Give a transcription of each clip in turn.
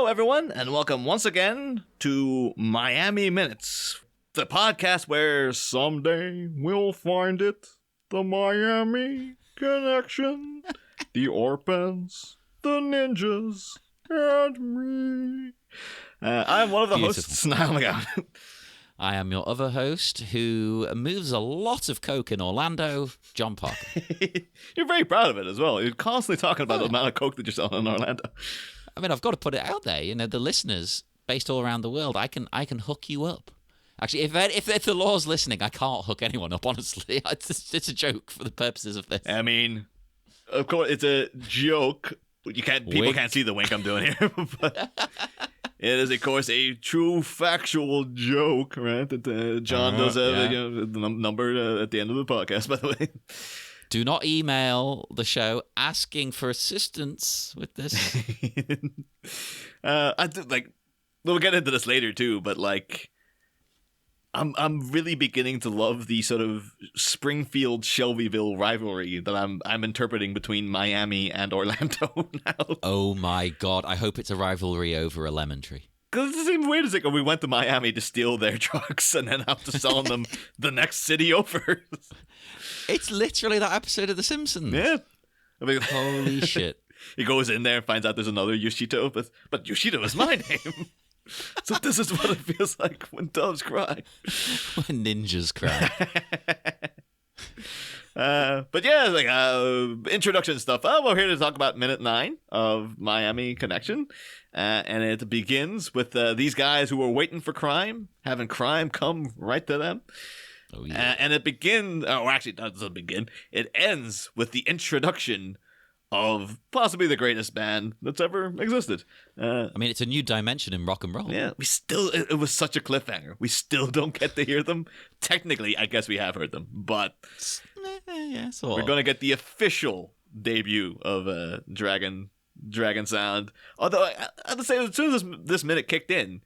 everyone, and welcome once again to Miami Minutes, the podcast where someday we'll find it, the Miami Connection, the Orpans, the Ninjas, and me. I'm one of the hosts. Oh my god. I am your other host who moves a lot of coke in Orlando, John Parker. You're very proud of it as well. You're constantly talking about the amount of coke that you're selling in Orlando. I mean, I've got to put it out there. You know, the listeners based all around the world, I can hook you up. Actually, if the law's listening, I can't hook anyone up, honestly. It's a joke for the purposes of this. I mean, of course, it's a joke. People can't see the wink I'm doing here, but it is, of course, a true factual joke, right? That John does have the number at the end of the podcast, by the way. Do not email the show asking for assistance with this. We'll get into this later too, but like, I'm really beginning to love the sort of Springfield Shelbyville rivalry that I'm interpreting between Miami and Orlando now. Oh my god! I hope it's a rivalry over a lemon tree. Because it's even weird as like we went to Miami to steal their trucks and then have to sell them the next city over. It's literally that episode of The Simpsons. Yeah. I mean, holy shit. He goes in there and finds out there's another Yashito, but Yashito is my name. So this is what it feels like when doves cry. When ninjas cry. But yeah, like introduction stuff. We're here to talk about minute 9 of Miami Connection. And it begins with these guys who are waiting for crime, having crime come right to them. Oh, yeah. And it begins, actually, it doesn't begin. It ends with the introduction of possibly the greatest band that's ever existed. I mean, it's a new dimension in rock and roll. Yeah, it was such a cliffhanger. We still don't get to hear them. Technically, I guess we have heard them, but yeah, we're going to get the official debut of Dragon Sound. Although, I have to say, as soon as this minute kicked in,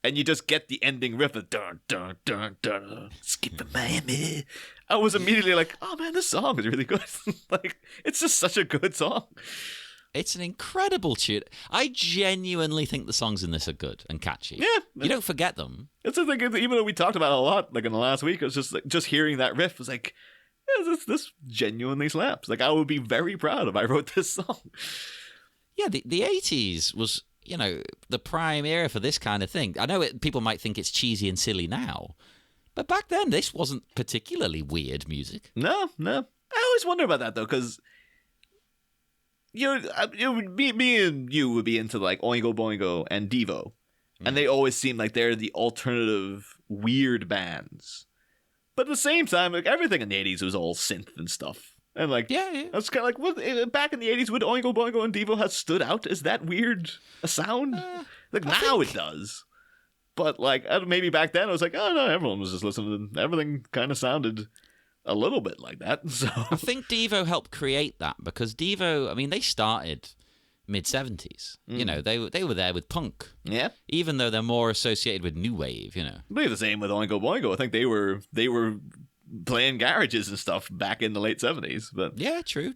and you just get the ending riff of dun dun dun dun, skip to Miami, I was immediately like, oh man, this song is really good. Like, it's just such a good song. It's an incredible tune. I genuinely think the songs in this are good and catchy. Yeah. You don't forget them. It's the thing, even though we talked about it a lot, like in the last week, it was just hearing that riff was like, yeah, this genuinely slaps. Like, I would be very proud if I wrote this song. Yeah, the 80s was, you know, the prime era for this kind of thing. I know people might think it's cheesy and silly now, but back then this wasn't particularly weird music. No. I always wonder about that though, because me and you would be into like Oingo Boingo and Devo, and they always seem like they're the alternative weird bands. But at the same time, like everything in the 80s was all synth and stuff. And like, yeah. I was kind of like, what? Back in the 80s, would Oingo Boingo and Devo have stood out as that weird a sound? Like now it does. But like, maybe back then it was like, oh no, everyone was just listening. Everything kind of sounded a little bit like that. So I think Devo helped create that because Devo, I mean, they started mid-70s. You know, they were there with punk. Yeah. Even though they're more associated with new wave, you know. Maybe the same with Oingo Boingo. I think they were playing garages and stuff back in the late 70s. But yeah, true.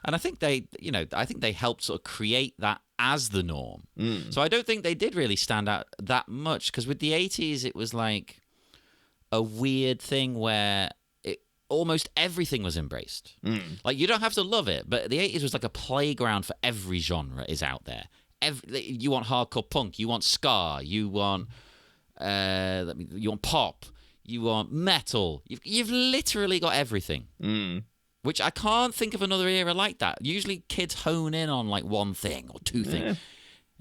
And I think they helped sort of create that as the norm. So I don't think they did really stand out that much because with the 80s it was like a weird thing where almost everything was embraced. Like, you don't have to love it, but the 80s was like a playground for every genre is out there. You want hardcore punk, you want ska, you want pop, you want metal. You've literally got everything. Which I can't think of another era like that. Usually kids hone in on like one thing or two things.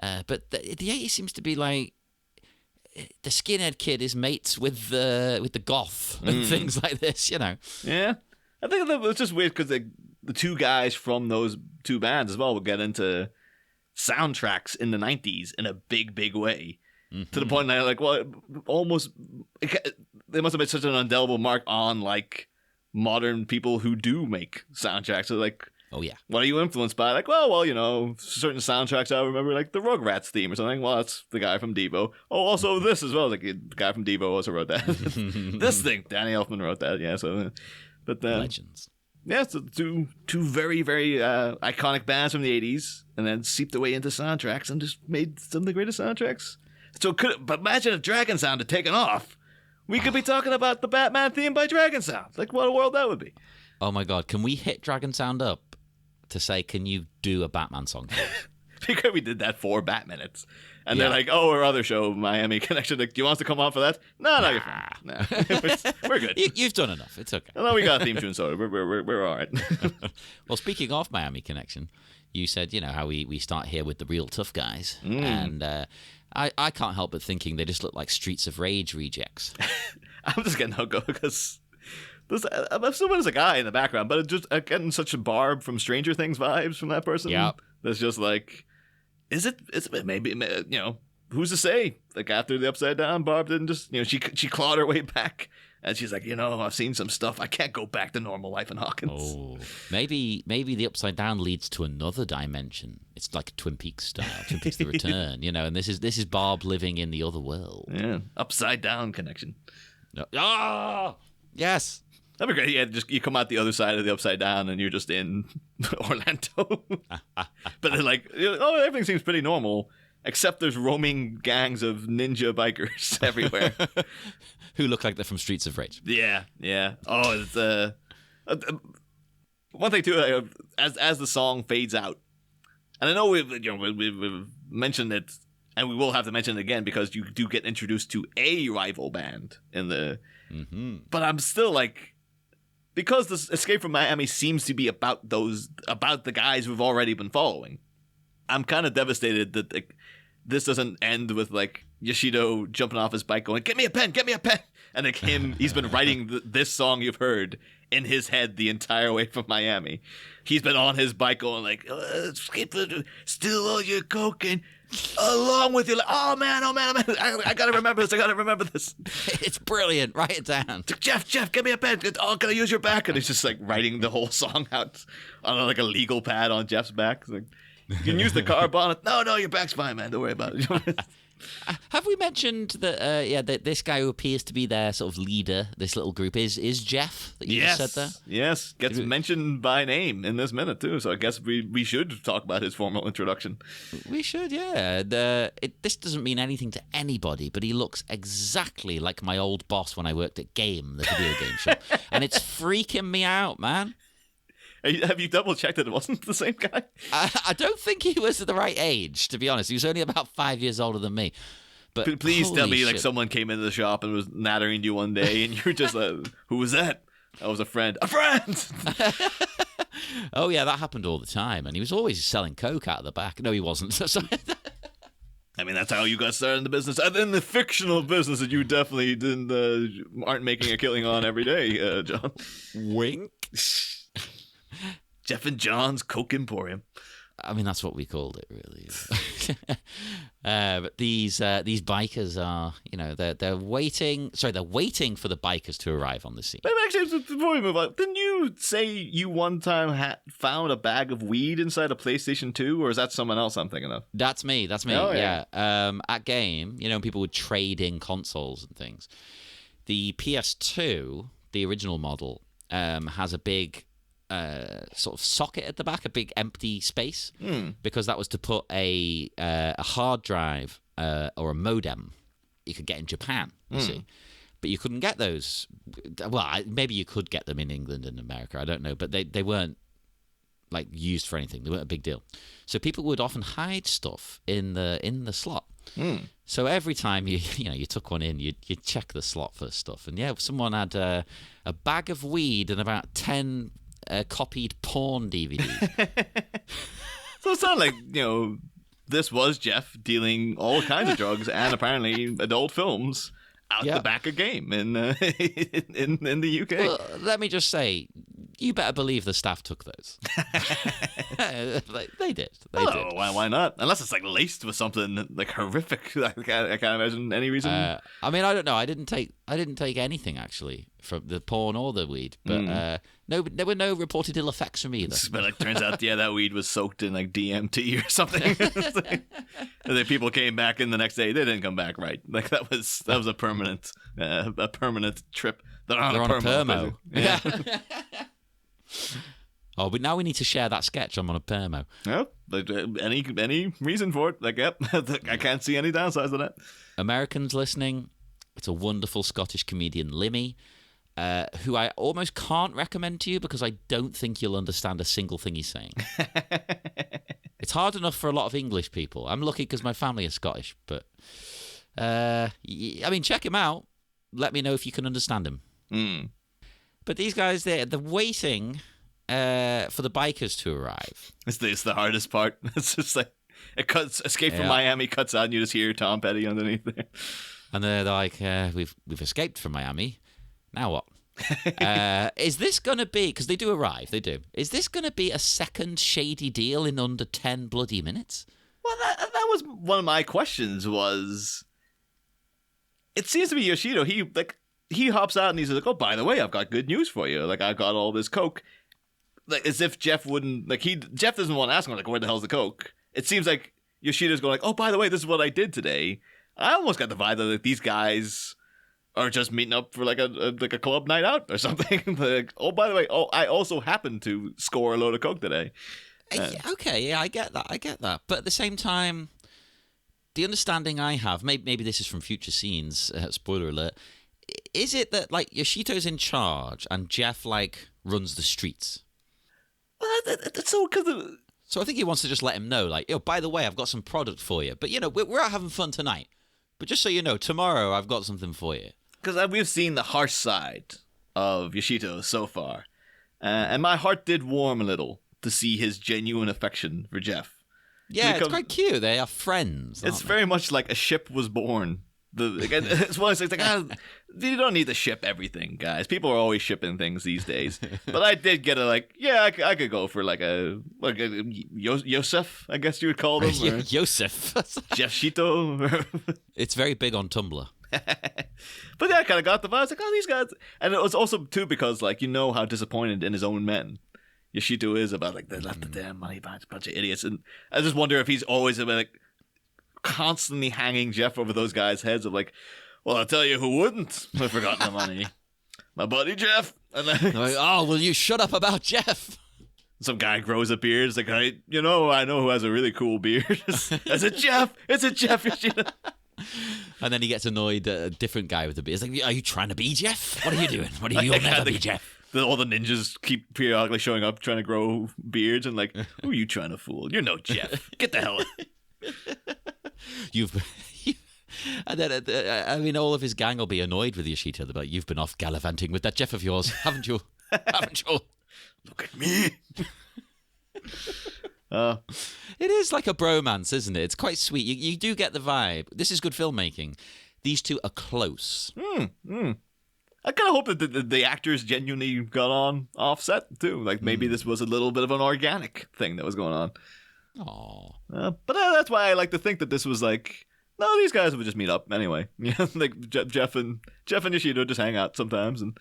But the 80s seems to be like the skinhead kid is mates with the goth and things like this, you know. Yeah. I think that was just weird because the two guys from those two bands as well would get into soundtracks in the 90s in a big, big way. To the point that, like, well, almost they must have made such an indelible mark on like modern people who do make soundtracks. So like, oh yeah, what are you influenced by? Like, well, you know, certain soundtracks I remember, like the Rugrats theme or something. Well, that's the guy from Devo. Oh, also this as well. Like the guy from Devo also wrote that. This thing, Danny Elfman wrote that. Yeah, so but legends. Yeah, so two very, very iconic bands from the 80s, and then seeped away into soundtracks and just made some of the greatest soundtracks. So but imagine if Dragon Sound had taken off. We could be talking about the Batman theme by Dragon Sound. Like, what a world that would be. Oh my God, can we hit Dragon Sound up to say, can you do a Batman song for us? Because we did that for Bat Minutes. And they're like, oh, our other show, Miami Connection, like, do you want us to come on for that? No, you're fine. Nah. We're good. You've done enough. It's okay. No, we got a theme tune, so we're all right. Well, speaking of Miami Connection, you said, how we start here with the real tough guys. And I can't help but thinking they just look like Streets of Rage rejects. I'm just getting hooked because I'm assuming there's a guy in the background, but I'm getting such a Barb from Stranger Things vibes from that person. Yeah. That's just like... Is it maybe, who's to say? Like, after the Upside Down, Barb didn't just, she clawed her way back. And she's like, I've seen some stuff. I can't go back to normal life in Hawkins. Oh, maybe the Upside Down leads to another dimension. It's like Twin Peaks style, Twin Peaks: The Return, and this is Barb living in the other world. Yeah, Upside Down connection. Yes. That'd be great. Yeah, just you come out the other side of the Upside Down and you're just in Orlando. But they're like, everything seems pretty normal, except there's roaming gangs of ninja bikers everywhere. Who look like they're from Streets of Rage. Yeah. Oh, it's one thing too. As the song fades out, and I know we've mentioned it, and we will have to mention it again because you do get introduced to a rival band in the. Mm-hmm. But I'm still like. Because this Escape from Miami seems to be about the guys we've already been following, I'm kind of devastated that this doesn't end with like Yashito jumping off his bike going, "Get me a pen," and like he's been writing this song you've heard in his head the entire way from Miami. He's been on his bike going like, "Steal all your coke and along with you." Like, oh man, I gotta remember this. It's brilliant. Write it down. Jeff, give me a pen. Oh, can I use your back? And he's just like writing the whole song out on like a legal pad on Jeff's back. It's like, you can use the car bonnet. No, your back's fine, man. Don't worry about it. Have we mentioned that? That this guy who appears to be their sort of leader, this little group, is Jeff that you just said there? Yes, gets mentioned by name in this minute too. So I guess we should talk about his formal introduction. We should, yeah. This doesn't mean anything to anybody, but he looks exactly like my old boss when I worked at Game, the video game shop, and it's freaking me out, man. Have you double-checked that it wasn't the same guy? I don't think he was at the right age, to be honest. He was only about 5 years older than me. But please tell me, like, someone came into the shop and was nattering you one day, and you were just like, who was that? I was a friend. A friend! Oh, yeah, that happened all the time. And he was always selling coke out of the back. No, he wasn't. I mean, that's how you got started in the business. In the fictional business that you definitely aren't making a killing on every day, John. Wink. Jeff and John's Coke Emporium. I mean, that's what we called it, really. But these bikers are, they're waiting. Sorry, they're waiting for the bikers to arrive on the scene. But actually, before we move on, didn't you say you one time found a bag of weed inside a PlayStation 2, or is that someone else I'm thinking of? That's me. Oh, yeah. At Game, people would trade in consoles and things. The PS2, the original model, has a big sort of socket at the back, a big empty space, because that was to put a hard drive or a modem you could get in Japan, you see. But you couldn't get those. Well, maybe you could get them in England and America, I don't know, but they weren't like used for anything. They weren't a big deal. So people would often hide stuff in the slot. So every time you took one in, you'd check the slot for stuff. And yeah, someone had a bag of weed and about 10 copied porn DVDs. So it sounded like, this was Jeff dealing all kinds of drugs and apparently adult films out the back of Game in the UK. Well, let me just say, you better believe the staff took those. They did. They did. Why not? Unless it's like laced with something like horrific. I can't imagine any reason. I mean, I don't know. I didn't take anything actually from the porn or the weed, but no, there were no reported ill effects from either. But like, turns out, that weed was soaked in like DMT or something. And then people came back in the next day. They didn't come back right. Like that was a permanent trip. They're on a permo. Yeah. Oh, but now we need to share that sketch on Monopermo. Yeah, but any reason for it? Like, yep, I can't see any downsides to that. Americans listening, it's a wonderful Scottish comedian, Limmy, who I almost can't recommend to you because I don't think you'll understand a single thing he's saying. It's hard enough for a lot of English people. I'm lucky because my family is Scottish, but I mean, check him out. Let me know if you can understand him. Mm. But they're waiting for the bikers to arrive. It's the hardest part. It's just like Escape from Miami cuts out and you just hear Tom Petty underneath there. And they're like, we've escaped from Miami. Now what? Is this going to be, because they do arrive, is this going to be a second shady deal in under 10 bloody minutes? Well, that was one of my questions was, it seems to be Yashito, he hops out and he's like, oh, by the way, I've got good news for you. Like, I got all this coke. Like, as if Jeff wouldn't, like, Jeff doesn't want to ask him, like, where the hell's the coke? It seems like Yoshito's going like, oh, by the way, this is what I did today. I almost got the vibe that like, these guys are just meeting up for like a club night out or something. Like, oh, by the way, I also happened to score a load of coke today. Okay, yeah, I get that. But at the same time, the understanding I have, maybe this is from future scenes, spoiler alert, is it that like Yoshito's in charge and Jeff like runs the streets? Well, that's so because. So I think he wants to just let him know, like, yo, by the way, I've got some product for you. But, you know, we're out having fun tonight. But just so you know, tomorrow I've got something for you. Because we've seen the harsh side of Yashito so far. And my heart did warm a little to see his genuine affection for Jeff. Yeah, it's quite cute. They are friends. It's very much like a ship was born. It's one of those things like, you don't need to ship everything, guys. People are always shipping things these days. But I did get I could go for like a Yosef, I guess you would call them. Yosef. Yashito. It's very big on Tumblr. But yeah, I kind of got the vibe. I was like, oh, these guys. And it was also, too, because, like, you know how disappointed in his own men Yashito is about, like, they left the damn money behind, a bunch of idiots. And I just wonder if he's always, like, constantly hanging Jeff over those guys' heads of, like, well, I'll tell you who wouldn't have forgotten the money. My buddy Jeff. And then, like, oh, will you shut up about Jeff? Some guy grows a beard. It's like, I know who has a really cool beard. It's a Jeff. It's a Jeff Yashito. And then he gets annoyed at a different guy with the beard. It's like, are you trying to be Jeff? What are you doing? You'll never be Jeff. All the ninjas keep periodically showing up trying to grow beards and like, who are you trying to fool? You're no Jeff. Get the hell out. And then, I mean, all of his gang will be annoyed with Yashito. They'll be like, you've been off gallivanting with that Jeff of yours, haven't you? Haven't you? Look at me. It is like a bromance, isn't it? It's quite sweet. You do get the vibe. This is good filmmaking. These two are close. I kind of hope that the actors genuinely got on offset too. Like maybe this was a little bit of an organic thing that was going on. Aww. But that's why I like to think that this was like, no, these guys would just meet up anyway. Yeah, like Jeff and Yashito just hang out sometimes and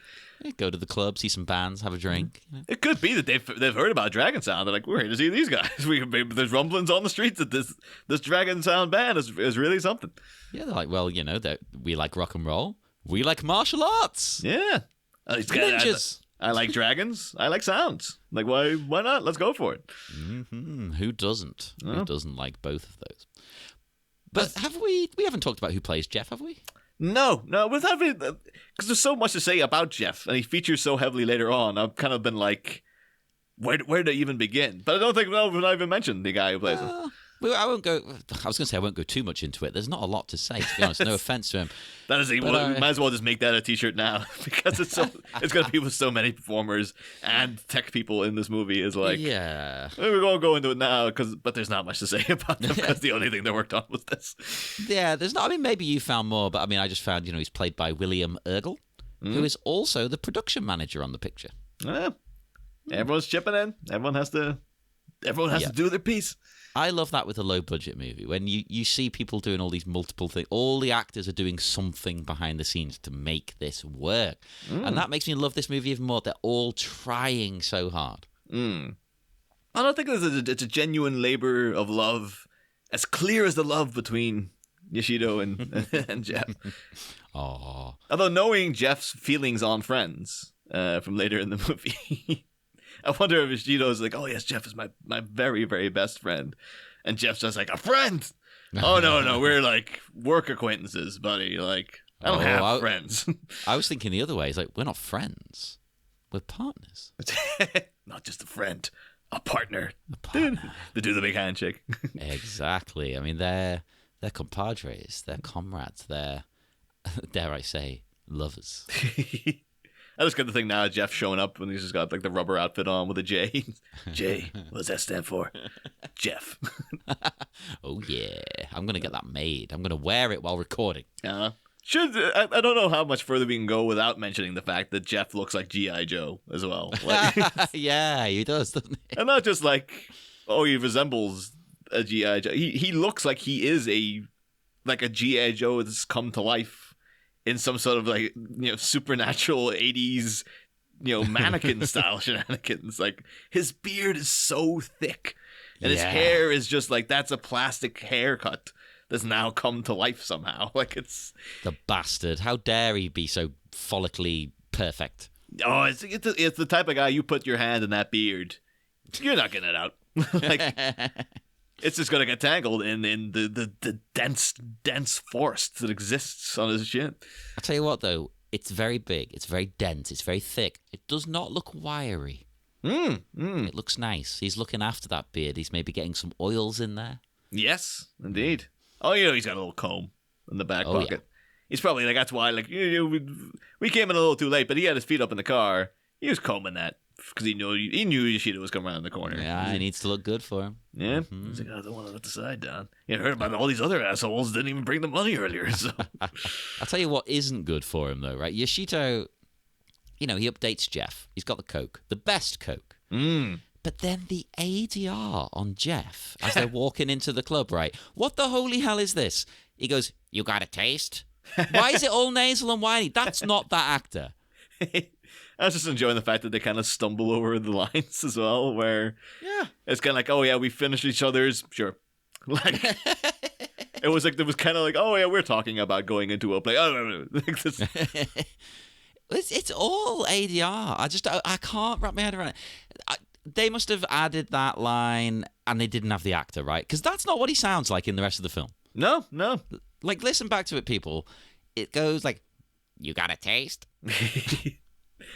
go to the club, see some bands, have a drink. You know? It could be that they've heard about Dragon Sound. They're like, we're here to see these guys. There's rumblings on the streets that this Dragon Sound band is really something. Yeah, they're like, well, we like rock and roll. We like martial arts. Yeah, ninjas. I like dragons. I like sounds. Like, why not? Let's go for it. Mm-hmm. Who doesn't? Who doesn't like both of those? But we haven't talked about who plays Jeff, have we? No, because there's so much to say about Jeff, and he features so heavily later on. I've kind of been like, where to even begin? But I don't think we've not even mentioned the guy who plays him. Well, I won't go. I was going to say I won't go too much into it. There's not a lot to say, to be honest. No offense to him. That is, might as well just make that a T-shirt now because it's going to be with so many performers and tech people in this movie. Is like, yeah, we're going to go into it now but there's not much to say about them because the only thing they worked on was this. Yeah, there's not. I mean, maybe you found more, but I mean, I just found he's played by William Ergel, who is also the production manager on the picture. Everyone's chipping in. Everyone has to do their piece. I love that with a low-budget movie. When you see people doing all these multiple things, all the actors are doing something behind the scenes to make this work. And that makes me love this movie even more. They're all trying so hard. I don't think it's a genuine labor of love, as clear as the love between Yashito and Jeff. Aww. Although knowing Jeff's feelings on Friends from later in the movie... I wonder if Yashito's like, oh yes, Jeff is my very, very best friend. And Jeff's just like, a friend? Oh, no, we're like work acquaintances, buddy. Like, I don't have friends. I was thinking the other way. It's like, we're not friends. We're partners. Not just a friend, a partner. Partner. To do the big handshake. Exactly. I mean, they're compadres, they're comrades, they're, dare I say, lovers. I just get the thing now, Jeff showing up when he's just got like the rubber outfit on with a J. J, what does that stand for? Jeff. Oh yeah, I'm gonna get that made. I'm gonna wear it while recording. I don't know how much further we can go without mentioning the fact that Jeff looks like G.I. Joe as well. Like, yeah, he does, doesn't he? and not just like, oh, he resembles a G.I. Joe. He looks like he is a G.I. Joe that's come to life in some sort of like, supernatural 80s, mannequin style shenanigans. Like, his beard is so thick and his hair is just like, that's a plastic haircut that's now come to life somehow. Like, it's the bastard. How dare he be so follically perfect? Oh, it's the type of guy, you put your hand in that beard, you're not getting it out. Like, it's just gonna get tangled in the dense forest that exists on his chin. I'll tell you what, though, it's very big, it's very dense, it's very thick. It does not look wiry. It looks nice. He's looking after that beard. He's maybe getting some oils in there. Yes, indeed. Oh, he's got a little comb in the back pocket. Yeah. He's probably like, that's why, like, we came in a little too late, but he had his feet up in the car. He was combing that because he knew Yashito was coming around the corner. Yeah, he needs to look good for him. Yeah, he's like, I don't want to let the side down. You heard about all these other assholes didn't even bring the money earlier. So I'll tell you what isn't good for him though, right? Yashito, he updates Jeff. He's got the Coke, the best Coke. But then the ADR on Jeff as they're walking into the club, right? What the holy hell is this? He goes, you got a taste? Why is it all nasal and whiny? That's not that actor. I was just enjoying the fact that they kind of stumble over the lines as well, where it's kind of like, oh yeah, we finished each other's, sure. Like, it was like, there was kind of like, oh yeah, we're talking about going into a play. Oh, no. It's all ADR. I can't wrap my head around it. They must have added that line and they didn't have the actor, right? Because that's not what he sounds like in the rest of the film. No. Like, listen back to it, people. It goes like, you got a taste?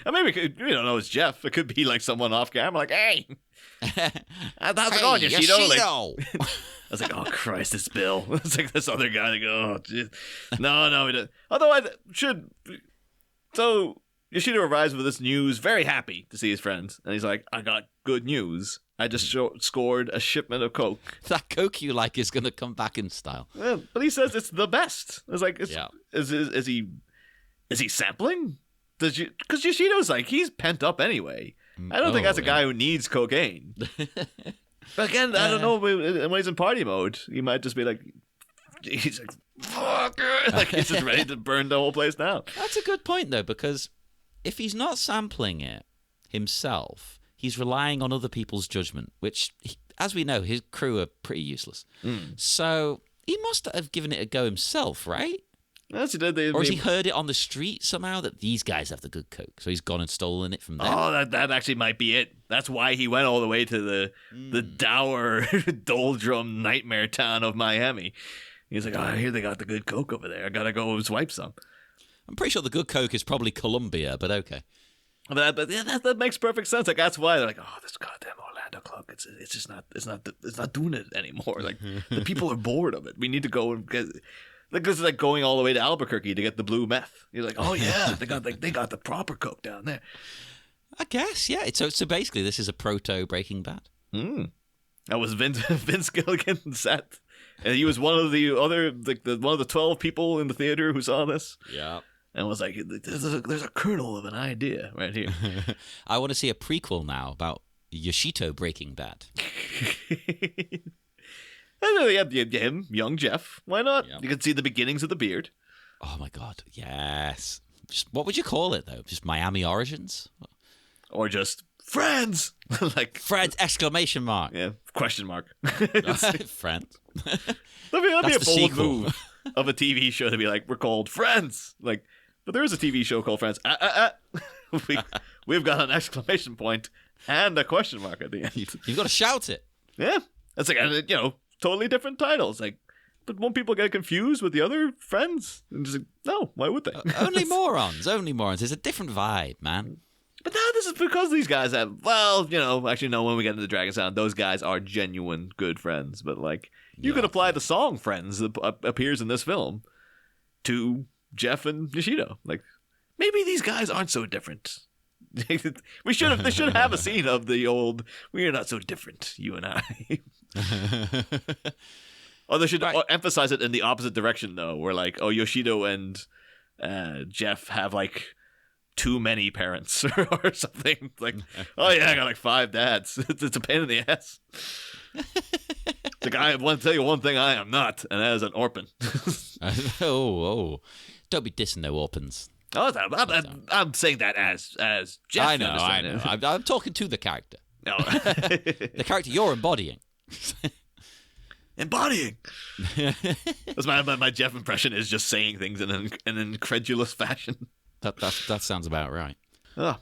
I mean, we don't know it's Jeff. It could be like someone off camera, like, hey, how's it going, Yashito? Like, I was like, oh, Christ, it's Bill. It's like this other guy. Like, oh, jeez. No, he doesn't. Although I should. So Yashito arrives with this news, very happy to see his friends. And he's like, I got good news. I just scored a shipment of Coke. That Coke you like is going to come back in style. Yeah, but he says it's the best. It's like, is he sampling? Because Yashito's like, he's pent up anyway. I don't think that's a guy who needs cocaine. But again, I don't know, when he's in party mode, he might just be like, he's like, fuck it. Like, he's just ready to burn the whole place down. That's a good point, though, because if he's not sampling it himself, he's relying on other people's judgment, which, as we know, his crew are pretty useless. So he must have given it a go himself, right? Yes, he did. Or has he heard it on the street somehow that these guys have the good Coke? So he's gone and stolen it from them? Oh, that actually might be it. That's why he went all the way to the dour, doldrum nightmare town of Miami. He's like, oh, I hear they got the good Coke over there. I gotta go swipe some. I'm pretty sure the good Coke is probably Colombia, but okay. But that makes perfect sense. Like, that's why they're like, oh, this goddamn Orlando club. It's just not doing it anymore. Like, the people are bored of it. We need to go and get. Like, this is like going all the way to Albuquerque to get the blue meth. You're like, oh yeah, they got the proper Coke down there. I guess, yeah. So basically, this is a proto Breaking Bad. That was Vince Gilligan's set, and he was one of the other one of the 12 people in the theater who saw this. Yeah, and was like, there's a kernel of an idea right here. I want to see a prequel now about Yashito Breaking Bad. Him, young Jeff. Why not? Yep. You can see the beginnings of the beard. Oh my God, yes. What would you call it though? Just Miami Origins, or just Friends? Like Friends! Exclamation mark. Yeah, question mark. Friends. That'd be a bold move of a TV show to be like, we're called Friends. Like, but there is a TV show called Friends. we've got an exclamation point and a question mark at the end. You've got to shout it. Yeah. It's like, totally different titles. Like, but won't people get confused with the other friends? And just like, no, why would they? Only morons. It's a different vibe, man. But now this is because these guys have, actually, no, when we get into Dragon Sound, those guys are genuine good friends. But, like, you could apply the song Friends that appears in this film to Jeff and Yashito. Like, maybe these guys aren't so different. They should have a scene of the old, we are not so different, you and I. Or they should emphasize it in the opposite direction, though, where, like, Yashito and Jeff have, like, too many parents or something. Like, I got like 5 dads. It's a pain in the ass. Like, I want to tell you one thing I am not, and that is an orphan. Don't be dissing no orphans. I'm saying that as Jeff. I know. I'm talking to the character. No. The character you're embodying. Embodying. That's my Jeff impression, is just saying things in an incredulous fashion. That sounds about right. Oh.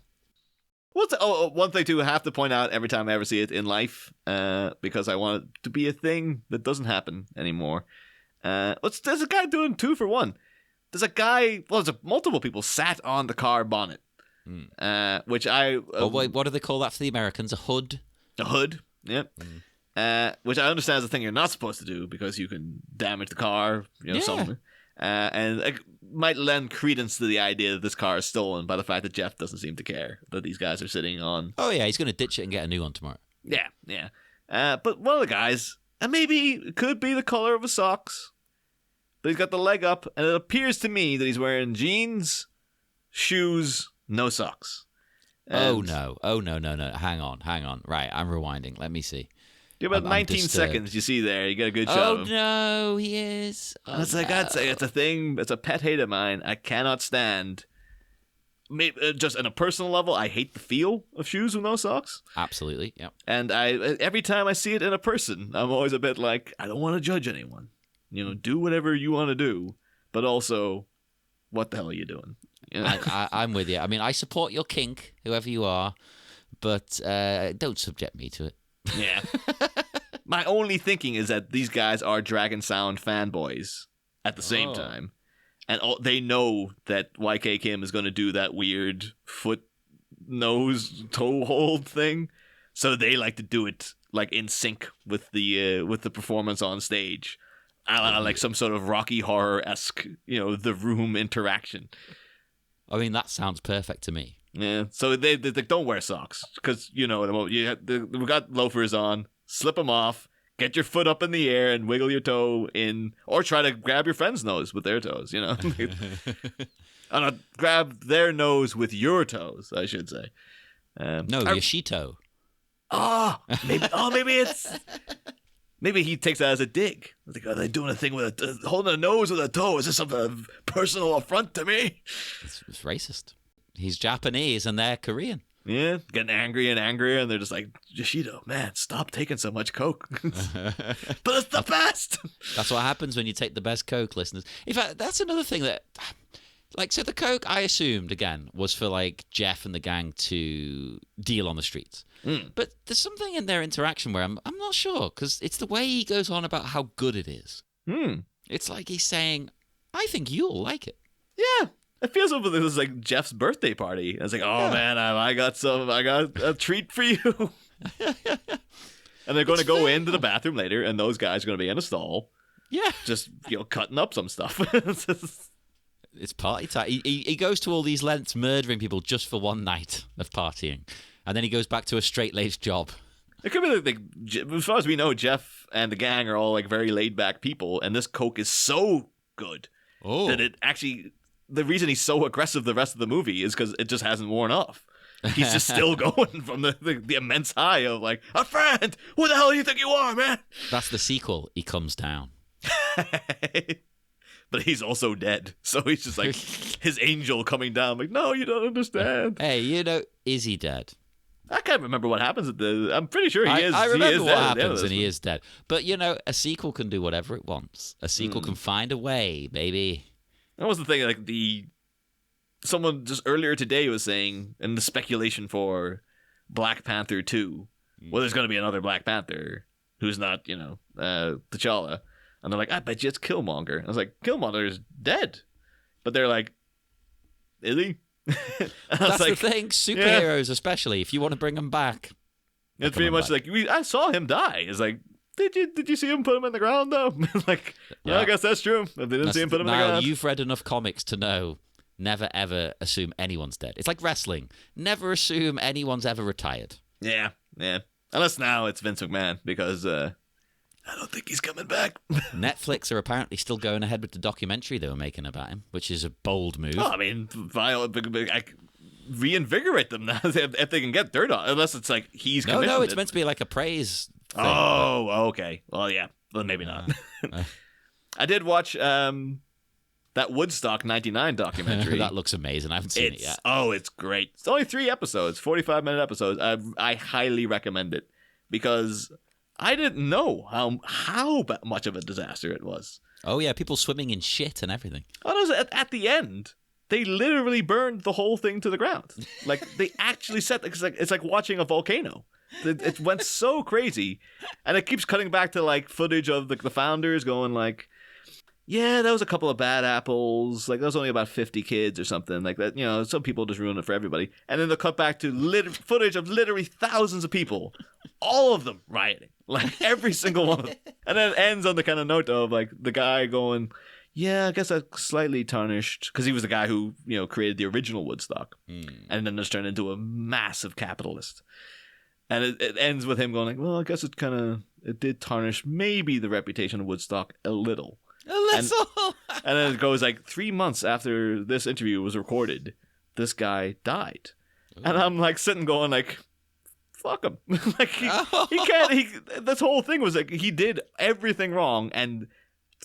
One thing too I have to point out every time I ever see it in life, because I want it to be a thing that doesn't happen anymore. There's a guy doing 2 for 1. There's a guy. Well, there's multiple people sat on the car bonnet, which I. What do they call that for the Americans? A hood. A hood. Yep. Which I understand is a thing you're not supposed to do because you can damage the car. Something. And it might lend credence to the idea that this car is stolen by the fact that Jeff doesn't seem to care that these guys are sitting on. Oh yeah, he's going to ditch it and get a new one tomorrow. Yeah. But one of the guys, and maybe it could be the color of his socks, but he's got the leg up, and it appears to me that he's wearing jeans, shoes, no socks. Oh no. Hang on. Right, I'm rewinding. Let me see. You're about 19 seconds you see there. You get a good shot of him. Oh no, he is. It's like, I'd say it's a thing. It's a pet hate of mine. I cannot stand. Maybe, just on a personal level, I hate the feel of shoes with no socks. Absolutely, yeah. And every time I see it in a person, I'm always a bit like, I don't want to judge anyone. Do whatever you want to do, but also, what the hell are you doing? I'm with you. I mean, I support your kink, whoever you are, but don't subject me to it. Yeah. My only thinking is that these guys are Dragon Sound fanboys at the same time. And they know that YK Kim is going to do that weird foot, nose, toe hold thing. So they like to do it like in sync with the performance on stage. Like some sort of Rocky Horror-esque, The Room interaction. I mean, that sounds perfect to me. Yeah, so they don't wear socks because we got loafers on. Slip them off. Get your foot up in the air and wiggle your toe in, or try to grab your friend's nose with their toes. Grab their nose with your toes, I should say. Yashito. Maybe he takes that as a dig. Like, are they doing a thing with holding a nose with a toe? Is this some personal affront to me? It's racist. He's Japanese and they're Korean. Yeah, getting angry and angrier, and they're just like, Yashito, man, stop taking so much coke. But it's the best. That's what happens when you take the best coke, listeners. In fact, that's another thing that, so the coke, I assumed, again, was for, Jeff and the gang to deal on the streets. But there's something in their interaction where I'm not sure, because it's the way he goes on about how good it is. It's like he's saying, I think you'll like it. Yeah. It feels like this is like Jeff's birthday party. I was like, man, I got a treat for you. And they're going to go into the bathroom later, and those guys are going to be in a stall. Yeah. Just, cutting up some stuff. It's party time. He goes to all these lengths murdering people just for one night of partying. And then he goes back to a straight-laced job. It could be as far as we know, Jeff and the gang are all very laid-back people, and this coke is so good that it actually... The reason he's so aggressive the rest of the movie is because it just hasn't worn off. He's just still going from the immense high of a friend. Who the hell do you think you are, man? That's the sequel. He comes down. But he's also dead. So he's just his angel coming down. No, you don't understand. Hey, is he dead? I can't remember what happens I'm pretty sure he is. I remember what dead happens and he is dead. But, a sequel can do whatever it wants. A sequel can find a way, baby. That was the thing, someone just earlier today was saying, in the speculation for Black Panther 2, well, there's going to be another Black Panther who's not, T'Challa. And they're like, I bet you it's Killmonger. I was like, Killmonger's dead. But they're like, is he? That's the thing. Superheroes, especially, if you want to bring them back. It's pretty much like, I saw him die. It's like, did you see him put him in the ground, though? Like, I guess that's true. If they didn't see him put him in the ground. You've read enough comics to know, never, ever assume anyone's dead. It's like wrestling. Never assume anyone's ever retired. Yeah. Unless now it's Vince McMahon, because I don't think he's coming back. Netflix are apparently still going ahead with the documentary they were making about him, which is a bold move. Oh, I mean, reinvigorate them now if they can get dirt on. Unless it's like he's commissioned. No, it's meant to be like a praise thing. Oh, okay. Well, yeah. Well, maybe not. I did watch that Woodstock 99 documentary. That looks amazing. I haven't seen it yet. Oh, it's great. It's only 3 episodes, 45-minute episodes. I highly recommend it because I didn't know how much of a disaster it was. Oh, yeah. People swimming in shit and everything. Oh, no, at the end, they literally burned the whole thing to the ground. Like, they actually set... It's like watching a volcano. It went so crazy. And it keeps cutting back to, like, footage of the founders going, like... Yeah, that was a couple of bad apples. Like, that was only about 50 kids or something like that. Some people just ruin it for everybody. And then they'll cut back to footage of literally thousands of people. All of them rioting. Like, every single one of them. And then it ends on the kind of note of, like, the guy going, yeah, I guess I slightly tarnished. Because he was the guy who, created the original Woodstock. And then just turned into a massive capitalist. And it ends with him going, like, well, I guess it did tarnish maybe the reputation of Woodstock a little. And then it goes like 3 months after this interview was recorded, this guy died. Ooh. And I'm like sitting going like, fuck him. Like he can't, this whole thing was like, he did everything wrong. And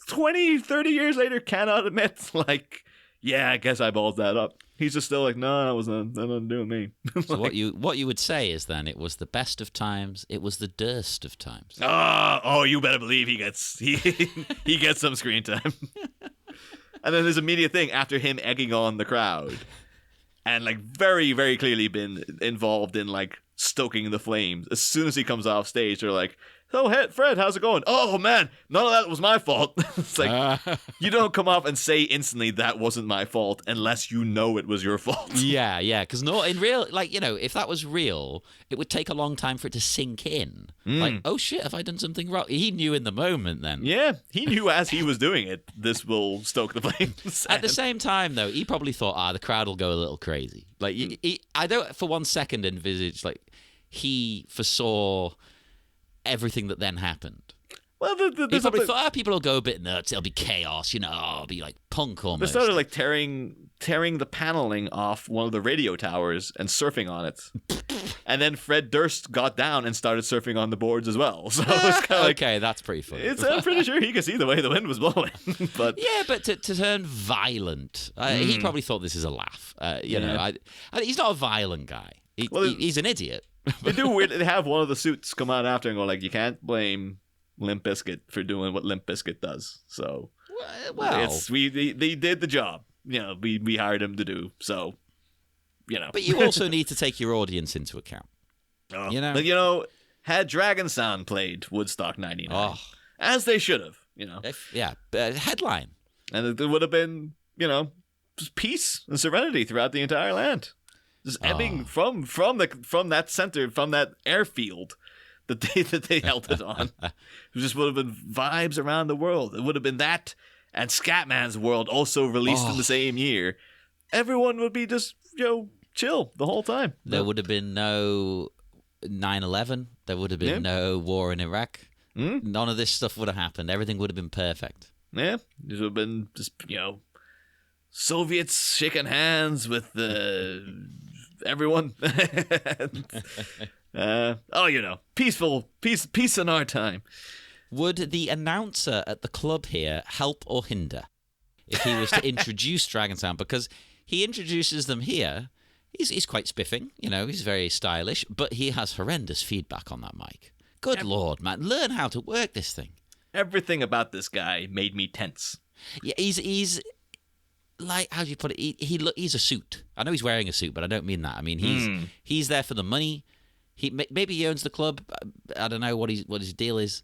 20, 30 years later cannot admit like, yeah, I guess I balled that up. He's just still like, no, that was nothing to do with me. So what you would say is then it was the best of times, it was the durst of times. Oh, you better believe he gets some screen time. And then his immediate thing after him egging on the crowd and like very, very clearly been involved in like stoking the flames. As soon as he comes off stage, they're like, oh, hey, Fred, how's it going? Oh, man, none of that was my fault. It's like, you don't come off and say instantly that wasn't my fault unless you know it was your fault. Yeah, because in real, like, if that was real, it would take a long time for it to sink in. Like, oh, shit, have I done something wrong? He knew in the moment then. Yeah, he knew as he was doing it, this will stoke the flames. At the same time, though, he probably thought, the crowd will go a little crazy. Like, I don't for one second envisage, like, he foresaw everything that then happened. Well, he probably thought, people will go a bit nuts. It'll be chaos, it'll be like punk almost. They started like tearing the paneling off one of the radio towers and surfing on it. And then Fred Durst got down and started surfing on the boards as well. So it's kind of like, okay, that's pretty funny. I'm pretty sure he could see the way the wind was blowing. But yeah, but to turn violent, he probably thought this is a laugh. He's not a violent guy. He's an idiot. They do weird. They have one of the suits come out after and go like, you can't blame Limp Bizkit for doing what Limp Bizkit does. So, well, they did the job. We hired him to do. So, But you also need to take your audience into account. But had Dragon Sound played Woodstock 99, as they should have. Headline, and it would have been just peace and serenity throughout the entire land. Just ebbing from that center, from that airfield that they held it on. It just would have been vibes around the world. It would have been that and Scatman's World also released in the same year. Everyone would be just chill the whole time. There would have been no 9/11. There would have been no war in Iraq. None of this stuff would have happened. Everything would have been perfect. Yeah, it would have been just Soviets shaking hands with everyone. Peace in our time. Would the announcer at the club here help or hinder if he was to introduce Dragon Sound? Because he introduces them here. He's quite spiffing, he's very stylish, but he has horrendous feedback on that mic. Good Lord, man. Learn how to work this thing. Everything about this guy made me tense. Yeah, he's like, how do you put it? He's a suit. I know he's wearing a suit, but I don't mean that. I mean he's there for the money. Maybe he owns the club. I don't know what his deal is.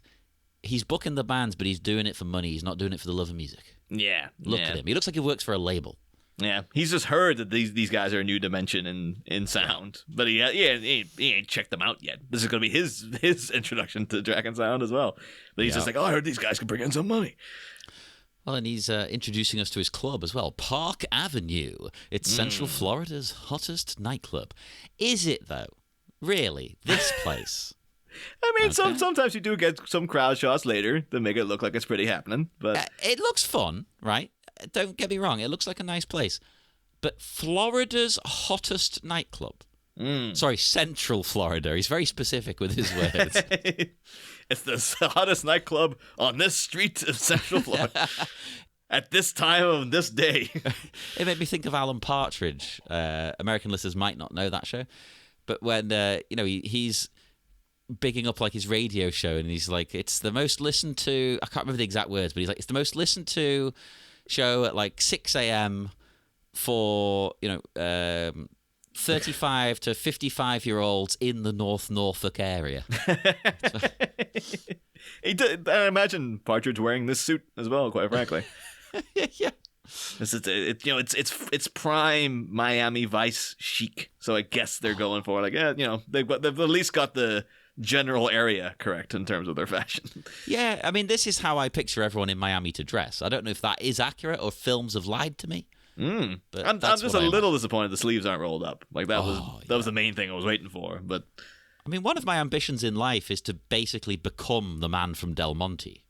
He's booking the bands, but he's doing it for money. He's not doing it for the love of music. Yeah. Look at him. He looks like he works for a label. Yeah, he's just heard that these guys are a new dimension in sound, but he ain't checked them out yet. This is going to be his introduction to Dragon Sound as well. But he's just like, oh, I heard these guys can bring in some money. Well, and he's introducing us to his club as well, Park Avenue. It's Central Florida's hottest nightclub. Is it, though? Really? This place? I mean, sometimes you do get some crowd shots later that make it look like it's pretty happening. But it looks fun, right? Don't get me wrong. It looks like a nice place. But Florida's hottest nightclub. Sorry, Central Florida. He's very specific with his words. It's the hottest nightclub on this street of Central Florida at this time of this day. It made me think of Alan Partridge. American listeners might not know that show. But when, he's bigging up like his radio show, and he's like, it's the most listened to, I can't remember the exact words, but he's like, it's the most listened to show at like 6 a.m. for 35 to 55-year-olds in the North Norfolk area. I imagine Partridge wearing this suit as well, quite frankly. Yeah. It's prime Miami Vice chic. So I guess they're going for they've at least got the general area correct in terms of their fashion. Yeah, I mean, this is how I picture everyone in Miami to dress. I don't know if that is accurate or films have lied to me. But I'm just a little disappointed the sleeves aren't rolled up. Like that was the main thing I was waiting for. But I mean, one of my ambitions in life is to basically become the man from Del Monte.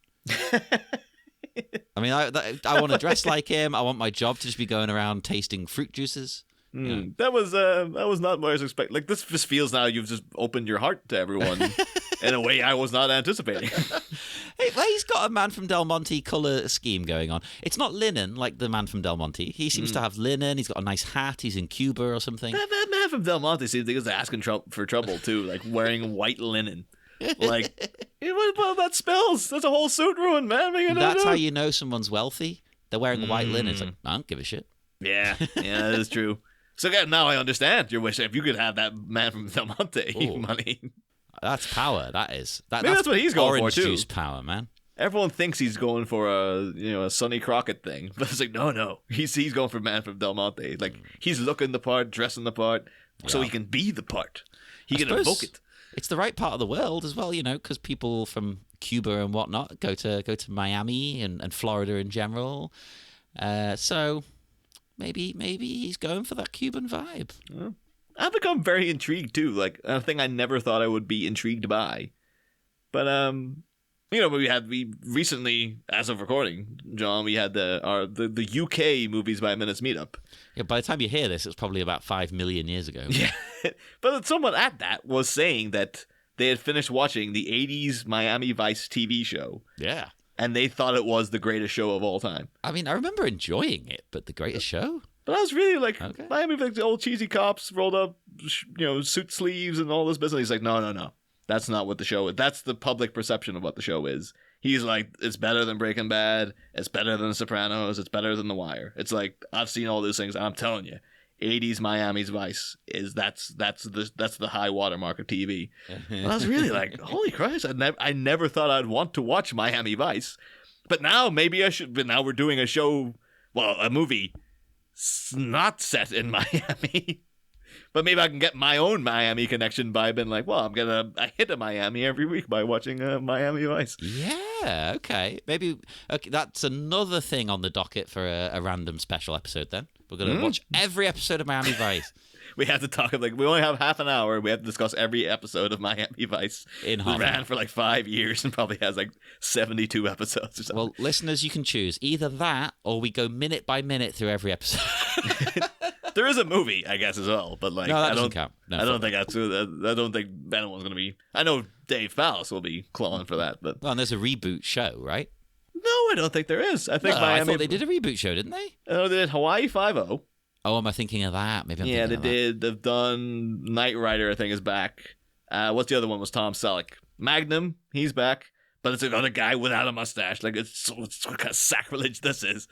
I mean, I want to dress like him. I want my job to just be going around tasting fruit juices. That was not what I was expecting. Like, this just feels now you've just opened your heart to everyone in a way I was not anticipating. He's got a man from Del Monte color scheme going on. It's not linen like the man from Del Monte. He seems to have linen. He's got a nice hat. He's in Cuba or something. That man from Del Monte seems like he's asking for trouble too, like wearing white linen. Like, well, that spills. That's a whole suit ruined, man. That's how you know someone's wealthy. They're wearing white linen. It's like, I don't give a shit. Yeah, that is true. So now I understand your wish. If you could have that man from Del Monte money. That's power, that is. Maybe that's what he's going for, too. Orange juice power, man. Everyone thinks he's going for a Sonny Crockett thing. But it's like, no. He's going for man from Del Monte. Like, he's looking the part, dressing the part, so he can be the part. He can evoke it. It's the right part of the world as well, because people from Cuba and whatnot go to Miami and Florida in general. So maybe he's going for that Cuban vibe. Well, I've become very intrigued too. Like, a thing I never thought I would be intrigued by. But we recently, as of recording, John, we had the UK Movies by Minutes meetup. Yeah, by the time you hear this, it's probably about 5 million years ago. Yeah, but someone at that was saying that they had finished watching the 80s Miami Vice TV show. Yeah. And they thought it was the greatest show of all time. I mean, I remember enjoying it, but the greatest show? But I was really like, Miami, like the old cheesy cops rolled up, suit sleeves and all this business. He's like, no. That's not what the show is. That's the public perception of what the show is. He's like, it's better than Breaking Bad. It's better than The Sopranos. It's better than The Wire. It's like, I've seen all those things. I'm telling you, 80s Miami's Vice that's the high watermark of TV. And I was really like, holy Christ! I never thought I'd want to watch Miami Vice, but now maybe I should. But now we're doing a show, a movie, not set in Miami. But maybe I can get my own Miami connection by being like, I hit a Miami every week by watching Miami Vice. Yeah, okay. Maybe that's another thing on the docket for a random special episode then. We're going to watch every episode of Miami Vice. We have to talk, we only have half an hour. We have to discuss every episode of Miami Vice. It ran for 5 years and probably has 72 episodes or something. Well, listeners, you can choose either that or we go minute by minute through every episode. There is a movie, I guess, as well, but no, that doesn't count. No, I don't think that's. I don't think anyone's going to be. I know Dave Fallis will be clawing for that, but and there's a reboot show, right? No, I don't think there is. I think Miami. I thought they did a reboot show, didn't they? Oh, they did Hawaii 5-0. Oh, am I thinking of that? Maybe. They did. They've done Knight Rider. I think is back. What's the other one? Was Tom Selleck. Magnum. He's back, but it's another guy without a mustache. Like it's what kind of sacrilege this is.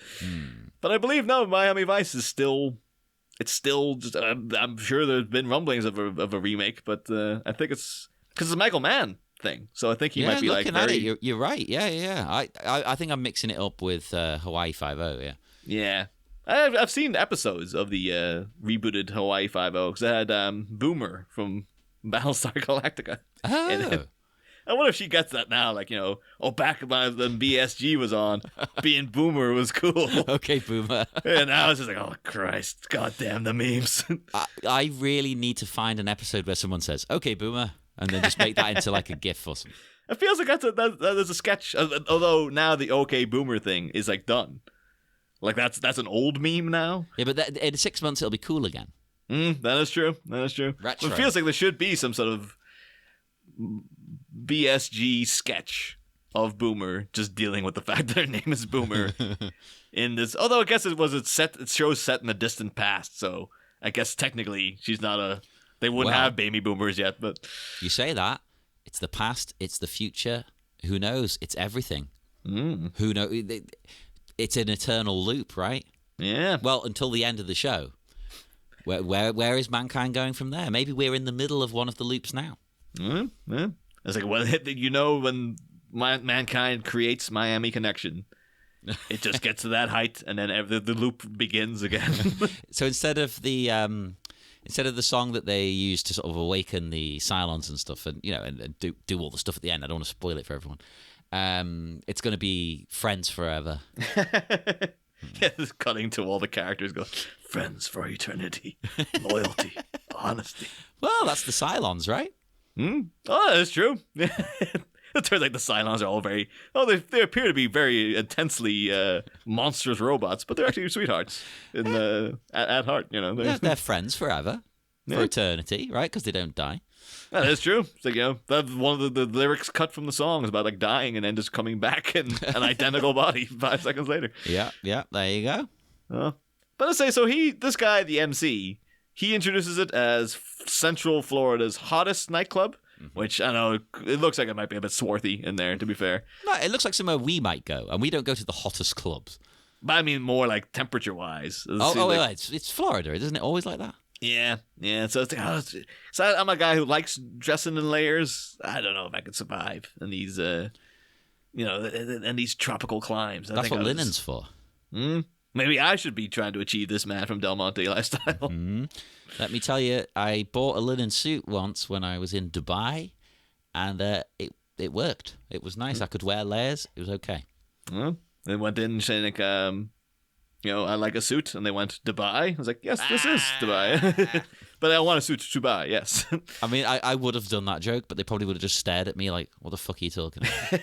But I believe no, Miami Vice is still. It's still just. I'm sure there's been rumblings of a remake, but I think it's because it's a Michael Mann thing. So I think he might be looking like. At it, you're right. Yeah. I think I'm mixing it up with Hawaii 5-0. Yeah. Yeah. I've seen episodes of the rebooted Hawaii 5-0 because it had Boomer from Battlestar Galactica. Oh. I wonder if she gets that now. Like, back when BSG was on, being Boomer was cool. Okay, Boomer. And now it's just like, oh, Christ. God damn the memes. I really need to find an episode where someone says, okay, Boomer, and then just make that into like a GIF or something. It feels like that's a sketch. Although now the okay Boomer thing is like done. Like that's an old meme now. Yeah, but in 6 months it'll be cool again. That is true. Retro. It feels like there should be some sort of BSG sketch of Boomer just dealing with the fact that her name is Boomer in this. Although I guess it shows set in the distant past, so I guess technically she's not a. They wouldn't have baby boomers yet, but you say that it's the past, it's the future. Who knows? It's everything. Who knows? It's an eternal loop, right? Yeah. Well, until the end of the show. Where is mankind going from there? Maybe we're in the middle of one of the loops now. Yeah. It's like, well, when mankind creates Miami Connection, it just gets to that height, and then the loop begins again. So instead of the song that they used to sort of awaken the Cylons and stuff, and and do all the stuff at the end, I don't want to spoil it for everyone. It's going to be Friends Forever. Yeah, just cutting to all the characters go, friends for eternity, loyalty, honesty. Well, that's the Cylons, right? Oh, that's true. It turns like the Cylons are all they appear to be very intensely monstrous robots, but they're actually sweethearts at heart. They're friends forever, for eternity, right? Because they don't die. That is true. It's like, that's one of the lyrics cut from the song is about like dying and then just coming back in an identical body 5 seconds later. Yeah, there you go. But let's say, so this guy, the MC, he introduces it as Central Florida's hottest nightclub, which I know it looks like it might be a bit swarthy in there, to be fair. No, it looks like somewhere we might go, and we don't go to the hottest clubs. But I mean more like temperature-wise. It's Florida, isn't it always like that? Yeah. So it's like, so I'm a guy who likes dressing in layers. I don't know if I could survive in these, in these tropical climes. That's what linen's for. Maybe I should be trying to achieve this man from Del Monte lifestyle. Let me tell you, I bought a linen suit once when I was in Dubai, and it worked. It was nice. I could wear layers. It was okay. They went in saying like, I like a suit, and they went Dubai. I was like, yes, this is Dubai. But I want a suit to Dubai, yes. I mean, I would have done that joke, but they probably would have just stared at me like, what the fuck are you talking about?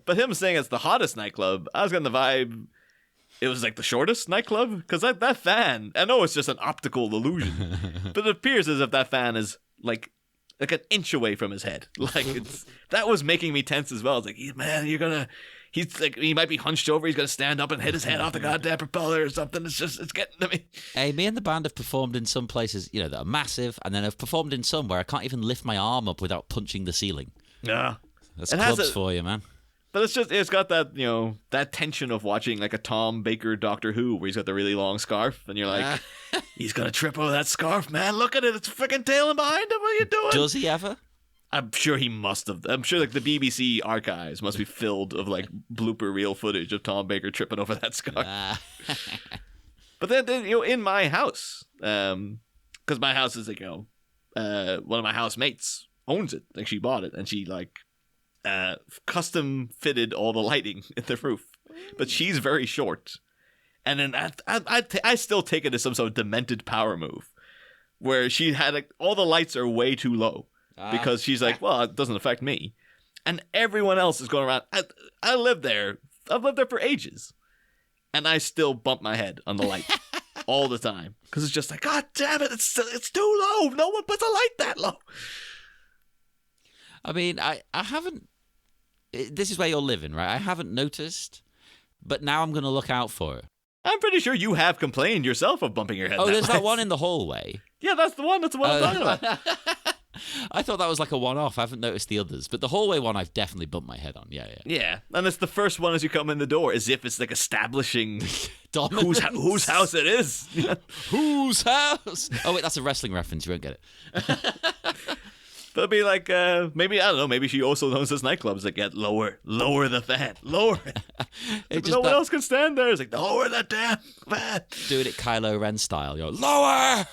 But him saying it's the hottest nightclub, I was getting the vibe it was like the shortest nightclub. Because that fan, I know it's just an optical illusion, but it appears as if that fan is like an inch away from his head. Like that was making me tense as well. It's like, man, he's like, he might be hunched over. He's going to stand up and hit his head off the goddamn propeller or something. It's getting to me. Hey, me and the band have performed in some places, that are massive, and then I've performed in some where I can't even lift my arm up without punching the ceiling. Yeah. That's clubs for you, man. But it's got that, that tension of watching like a Tom Baker Doctor Who where he's got the really long scarf and you're like, he's going to trip over that scarf, man. Look at it. It's freaking tailing behind him. What are you doing? Does he ever? I'm sure he must have. I'm sure like the BBC archives must be filled of like blooper reel footage of Tom Baker tripping over that scarf. But then in my house, because my house is like, one of my housemates owns it. Like she bought it and she like custom fitted all the lighting in the roof. But she's very short. And then I still take it as some sort of demented power move where she had like all the lights are way too low. Because she's like, well, it doesn't affect me. And everyone else is going around. I live there. I've lived there for ages. And I still bump my head on the light all the time. Because it's just like, God damn it, it's too low. No one puts a light that low. I mean, I haven't... This is where you're living, right? I haven't noticed. But now I'm going to look out for it. I'm pretty sure you have complained yourself of bumping your head. Oh, there's that one in the hallway. Yeah, that's the one. That's the one I'm talking about. I thought that was like a one-off. I haven't noticed the others, but the hallway one I've definitely bumped my head on. Yeah. Yeah, and it's the first one as you come in the door, as if it's like establishing whose house it is. Whose house? Oh wait, that's a wrestling reference. You won't get it. But it'd be like, maybe, I don't know, maybe she also owns this nightclub. It's like, yeah, lower the fan, lower it. No one else can stand there. It's like, lower that damn fan. Doing it Kylo Ren style. You're lower.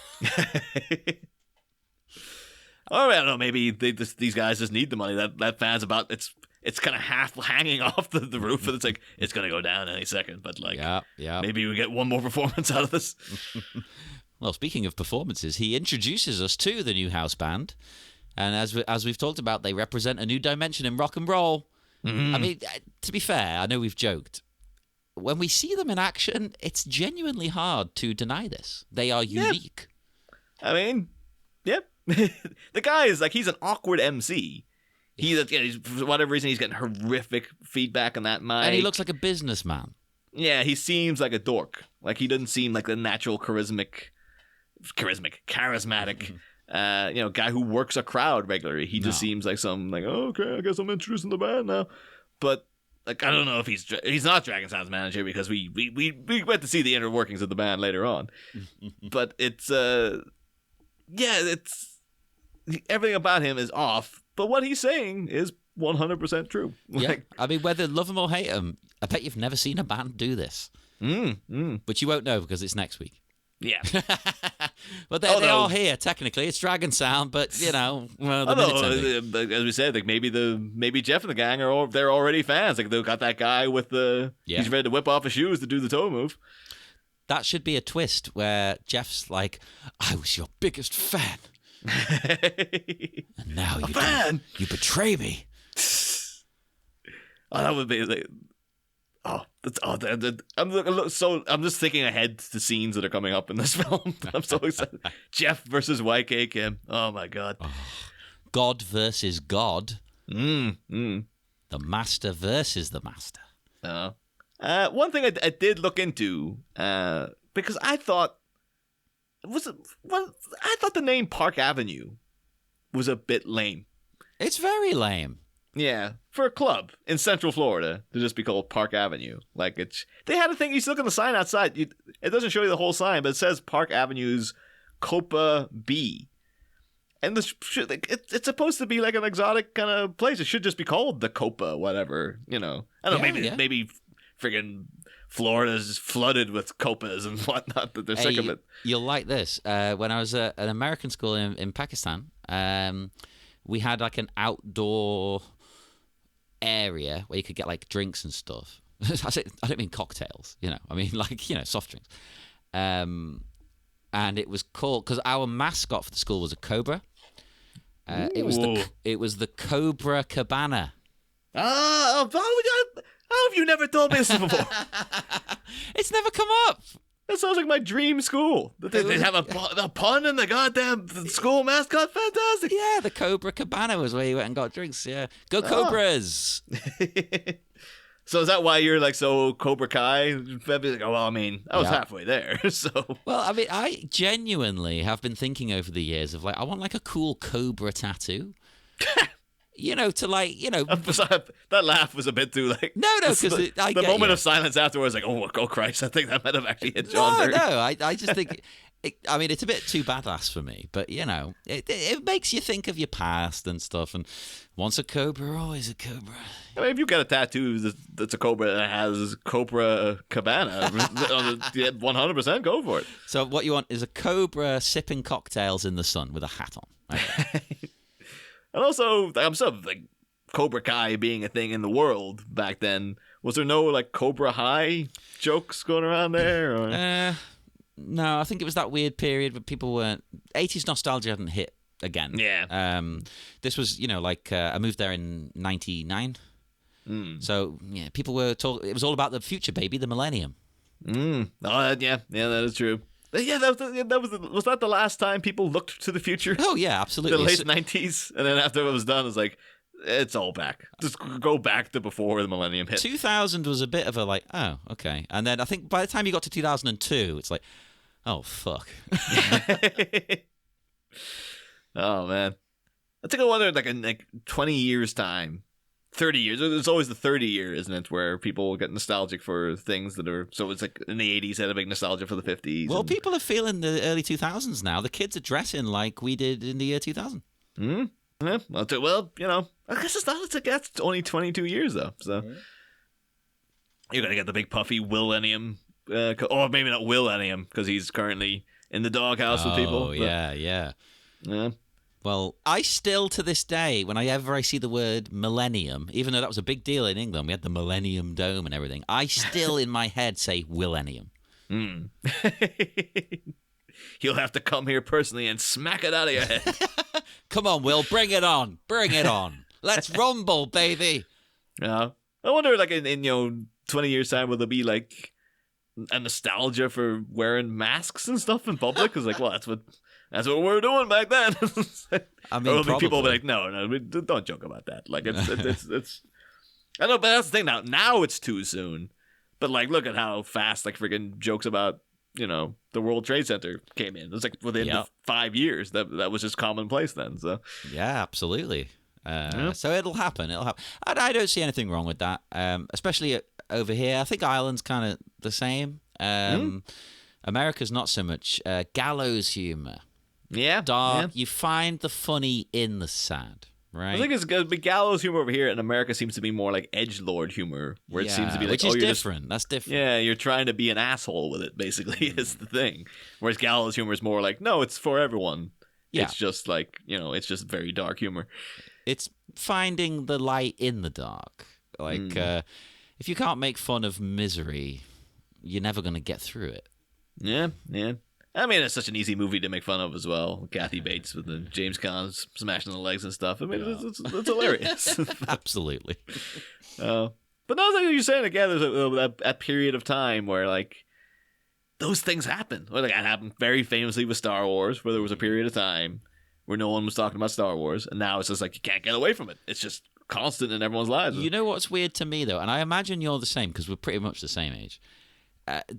Or I don't know, maybe these guys just need the money. That fan's about, it's kind of half hanging off the roof, and it's like, it's going to go down any second. But like, yeah. Maybe we get one more performance out of this. Well, speaking of performances, he introduces us to the new house band. And as we've talked about, they represent a new dimension in rock and roll. Mm-hmm. I mean, to be fair, I know we've joked. When we see them in action, it's genuinely hard to deny this. They are unique. I mean, yeah. The guy is like, he's an awkward MC. He's for whatever reason, he's getting horrific feedback on that mic. And he looks like a businessman. Yeah, he seems like a dork. Like, he doesn't seem like the natural charismatic guy who works a crowd regularly. He just seems like some, like, oh, okay, I guess I'm introducing the band now. But like, I don't know if he's not Dragon Sound's manager, because we went to see the inner workings of the band later on. But it's everything about him is off. But what he's saying is 100% true. Yeah, I mean, whether love him or hate him, I bet you've never seen a band do this. But you won't know because it's next week. Yeah. But they are here, technically. It's Dragon Sound, but, the minute's ending. As we said, like, maybe Jeff and the gang they're already fans. Like, they've got that guy with he's ready to whip off his shoes to do the toe move. That should be a twist where Jeff's like, I was your biggest fan. And now you betray me. Oh, that would be like... I'm just thinking ahead to scenes that are coming up in this film. I'm so excited. Jeff versus YK Kim. Oh my god. God versus God. The The master versus the master. One thing I did look into, because I thought the name Park Avenue was a bit lame. It's very lame. Yeah, for a club in Central Florida to just be called Park Avenue. Like, they had a thing, you look on the sign outside, it doesn't show you the whole sign, but it says Park Avenue's Copa B. And it's supposed to be like an exotic kind of place. It should just be called the Copa, whatever, I don't know, maybe friggin' Florida's flooded with copas and whatnot, that they're sick of it. You'll like this. When I was at an American school in Pakistan, we had like an outdoor area where you could get like drinks and stuff. I don't mean cocktails, I mean like, soft drinks. And it was called, because our mascot for the school was a cobra. It was the Cobra Cabana. Oh, how have you never told me this before? It's never come up. That sounds like my dream school. They have a pun in the goddamn school mascot. Fantastic. Yeah, the Cobra Cabana was where you went and got drinks. Yeah, go Cobras. So is that why you're like so Cobra Kai? Well, I mean, I was halfway there. So well, I mean, I genuinely have been thinking over the years of like, I want like a cool cobra tattoo. To like, that laugh was a bit too like... No, because the moment of silence afterwards, like, oh Christ, I think that might have actually hit John. No, I just think... it's a bit too badass for me, but, it makes you think of your past and stuff, and once a cobra, always a cobra. I mean, if you get a tattoo that's a cobra that has Cobra Cabana, 100% go for it. So what you want is a cobra sipping cocktails in the sun with a hat on. Okay. And also, I'm still like, Cobra Kai being a thing in the world back then. Was there no like Cobra High jokes going around there? Or? No, I think it was that weird period where people weren't. 80s nostalgia hadn't hit again. Yeah. This was, I moved there in '99. So yeah, people were talking. It was all about the future, baby, the millennium. Oh yeah, that is true. Yeah, was that the last time people looked to the future? Oh yeah, absolutely. The late 90s, and then after it was done, it was like, it's all back. Just go back to before the millennium hit. 2000 was a bit of a like, oh, okay. And then I think by the time you got to 2002, it's like, oh, fuck. Oh, man. I think I wonder, like, in like 20 years' time, 30 years. It's always the 30 year, isn't it, where people get nostalgic for things that are. So it's like in the 80s, they had a big nostalgia for the 50s. Well, people are feeling the early 2000s now. The kids are dressing like we did in the year 2000. Yeah, well, you know, I guess it's not. That's only 22 years though. So you're gonna get the big puffy Willennium, or maybe not Willennium because he's currently in the doghouse with people. Oh yeah. Yeah. Well, I still, to this day, whenever I see the word millennium, even though that was a big deal in England, we had the Millennium Dome and everything, I still, in my head, say Willennium. You'll have to come here personally and smack it out of your head. Come on, Will, bring it on. Bring it on. Let's rumble, baby. Yeah. I wonder, like, in 20 years' time, will there be, like, a nostalgia for wearing masks and stuff in public? Because, like, well, that's what we were doing back then. I mean, people will be like, no, don't joke about that. Like, it's. I know, but that's the thing now. Now it's too soon. But, like, look at how fast, like, freaking jokes about, the World Trade Center came in. It was like within 5 years. That was just commonplace then. So yeah, absolutely. So it'll happen. And I don't see anything wrong with that, especially over here. I think Ireland's kind of the same. America's not so much. Gallows humor. Yeah. Dark. Yeah. You find the funny in the sad, right? I think it's good. But gallows humor over here in America seems to be more like edgelord humor, where it seems to be like, which is different. That's different. Yeah, you're trying to be an asshole with it, basically, is the thing. Whereas gallows humor is more like, no, it's for everyone. Yeah. It's just like, it's just very dark humor. It's finding the light in the dark. Like, if you can't make fun of misery, you're never going to get through it. Yeah. I mean, it's such an easy movie to make fun of as well. Kathy Bates with the James Caan smashing the legs and stuff. I mean, it's hilarious. Absolutely. But no, like you're saying again, there's a period of time where, like, those things happen. Well, like, that happened very famously with Star Wars, where there was a period of time where no one was talking about Star Wars, and now it's just like you can't get away from it. It's just constant in everyone's lives. You know what's weird to me, though, and I imagine you're the same because we're pretty much the same age.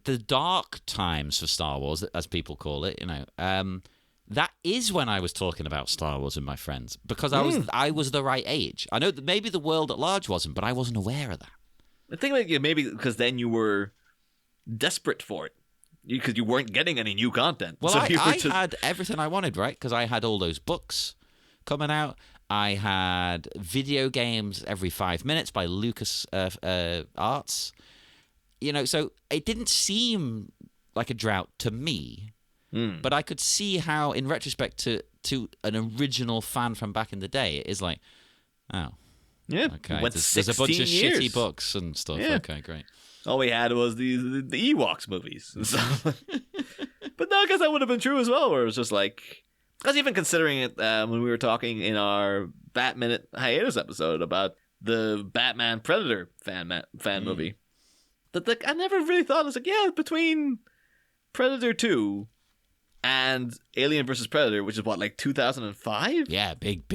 The dark times for Star Wars, as people call it, that is when I was talking about Star Wars with my friends because I was the right age. I know that maybe the world at large wasn't, but I wasn't aware of that. I think maybe because then you were desperate for it because you weren't getting any new content. Well, so I had everything I wanted, right? Because I had all those books coming out. I had video games every 5 minutes by Lucas Arts. So it didn't seem like a drought to me, but I could see how, in retrospect, to an original fan from back in the day, it is like, oh, yeah, okay, there's a bunch of shitty books and stuff. Yeah. Okay, great. All we had was the Ewoks movies. But no, I guess that would have been true as well, where it was just like, I was even considering it when we were talking in our Batman hiatus episode about the Batman Predator fan movie. That I never really thought, it's like, yeah, between Predator 2 and Alien vs. Predator, which is what, like 2005? Yeah, big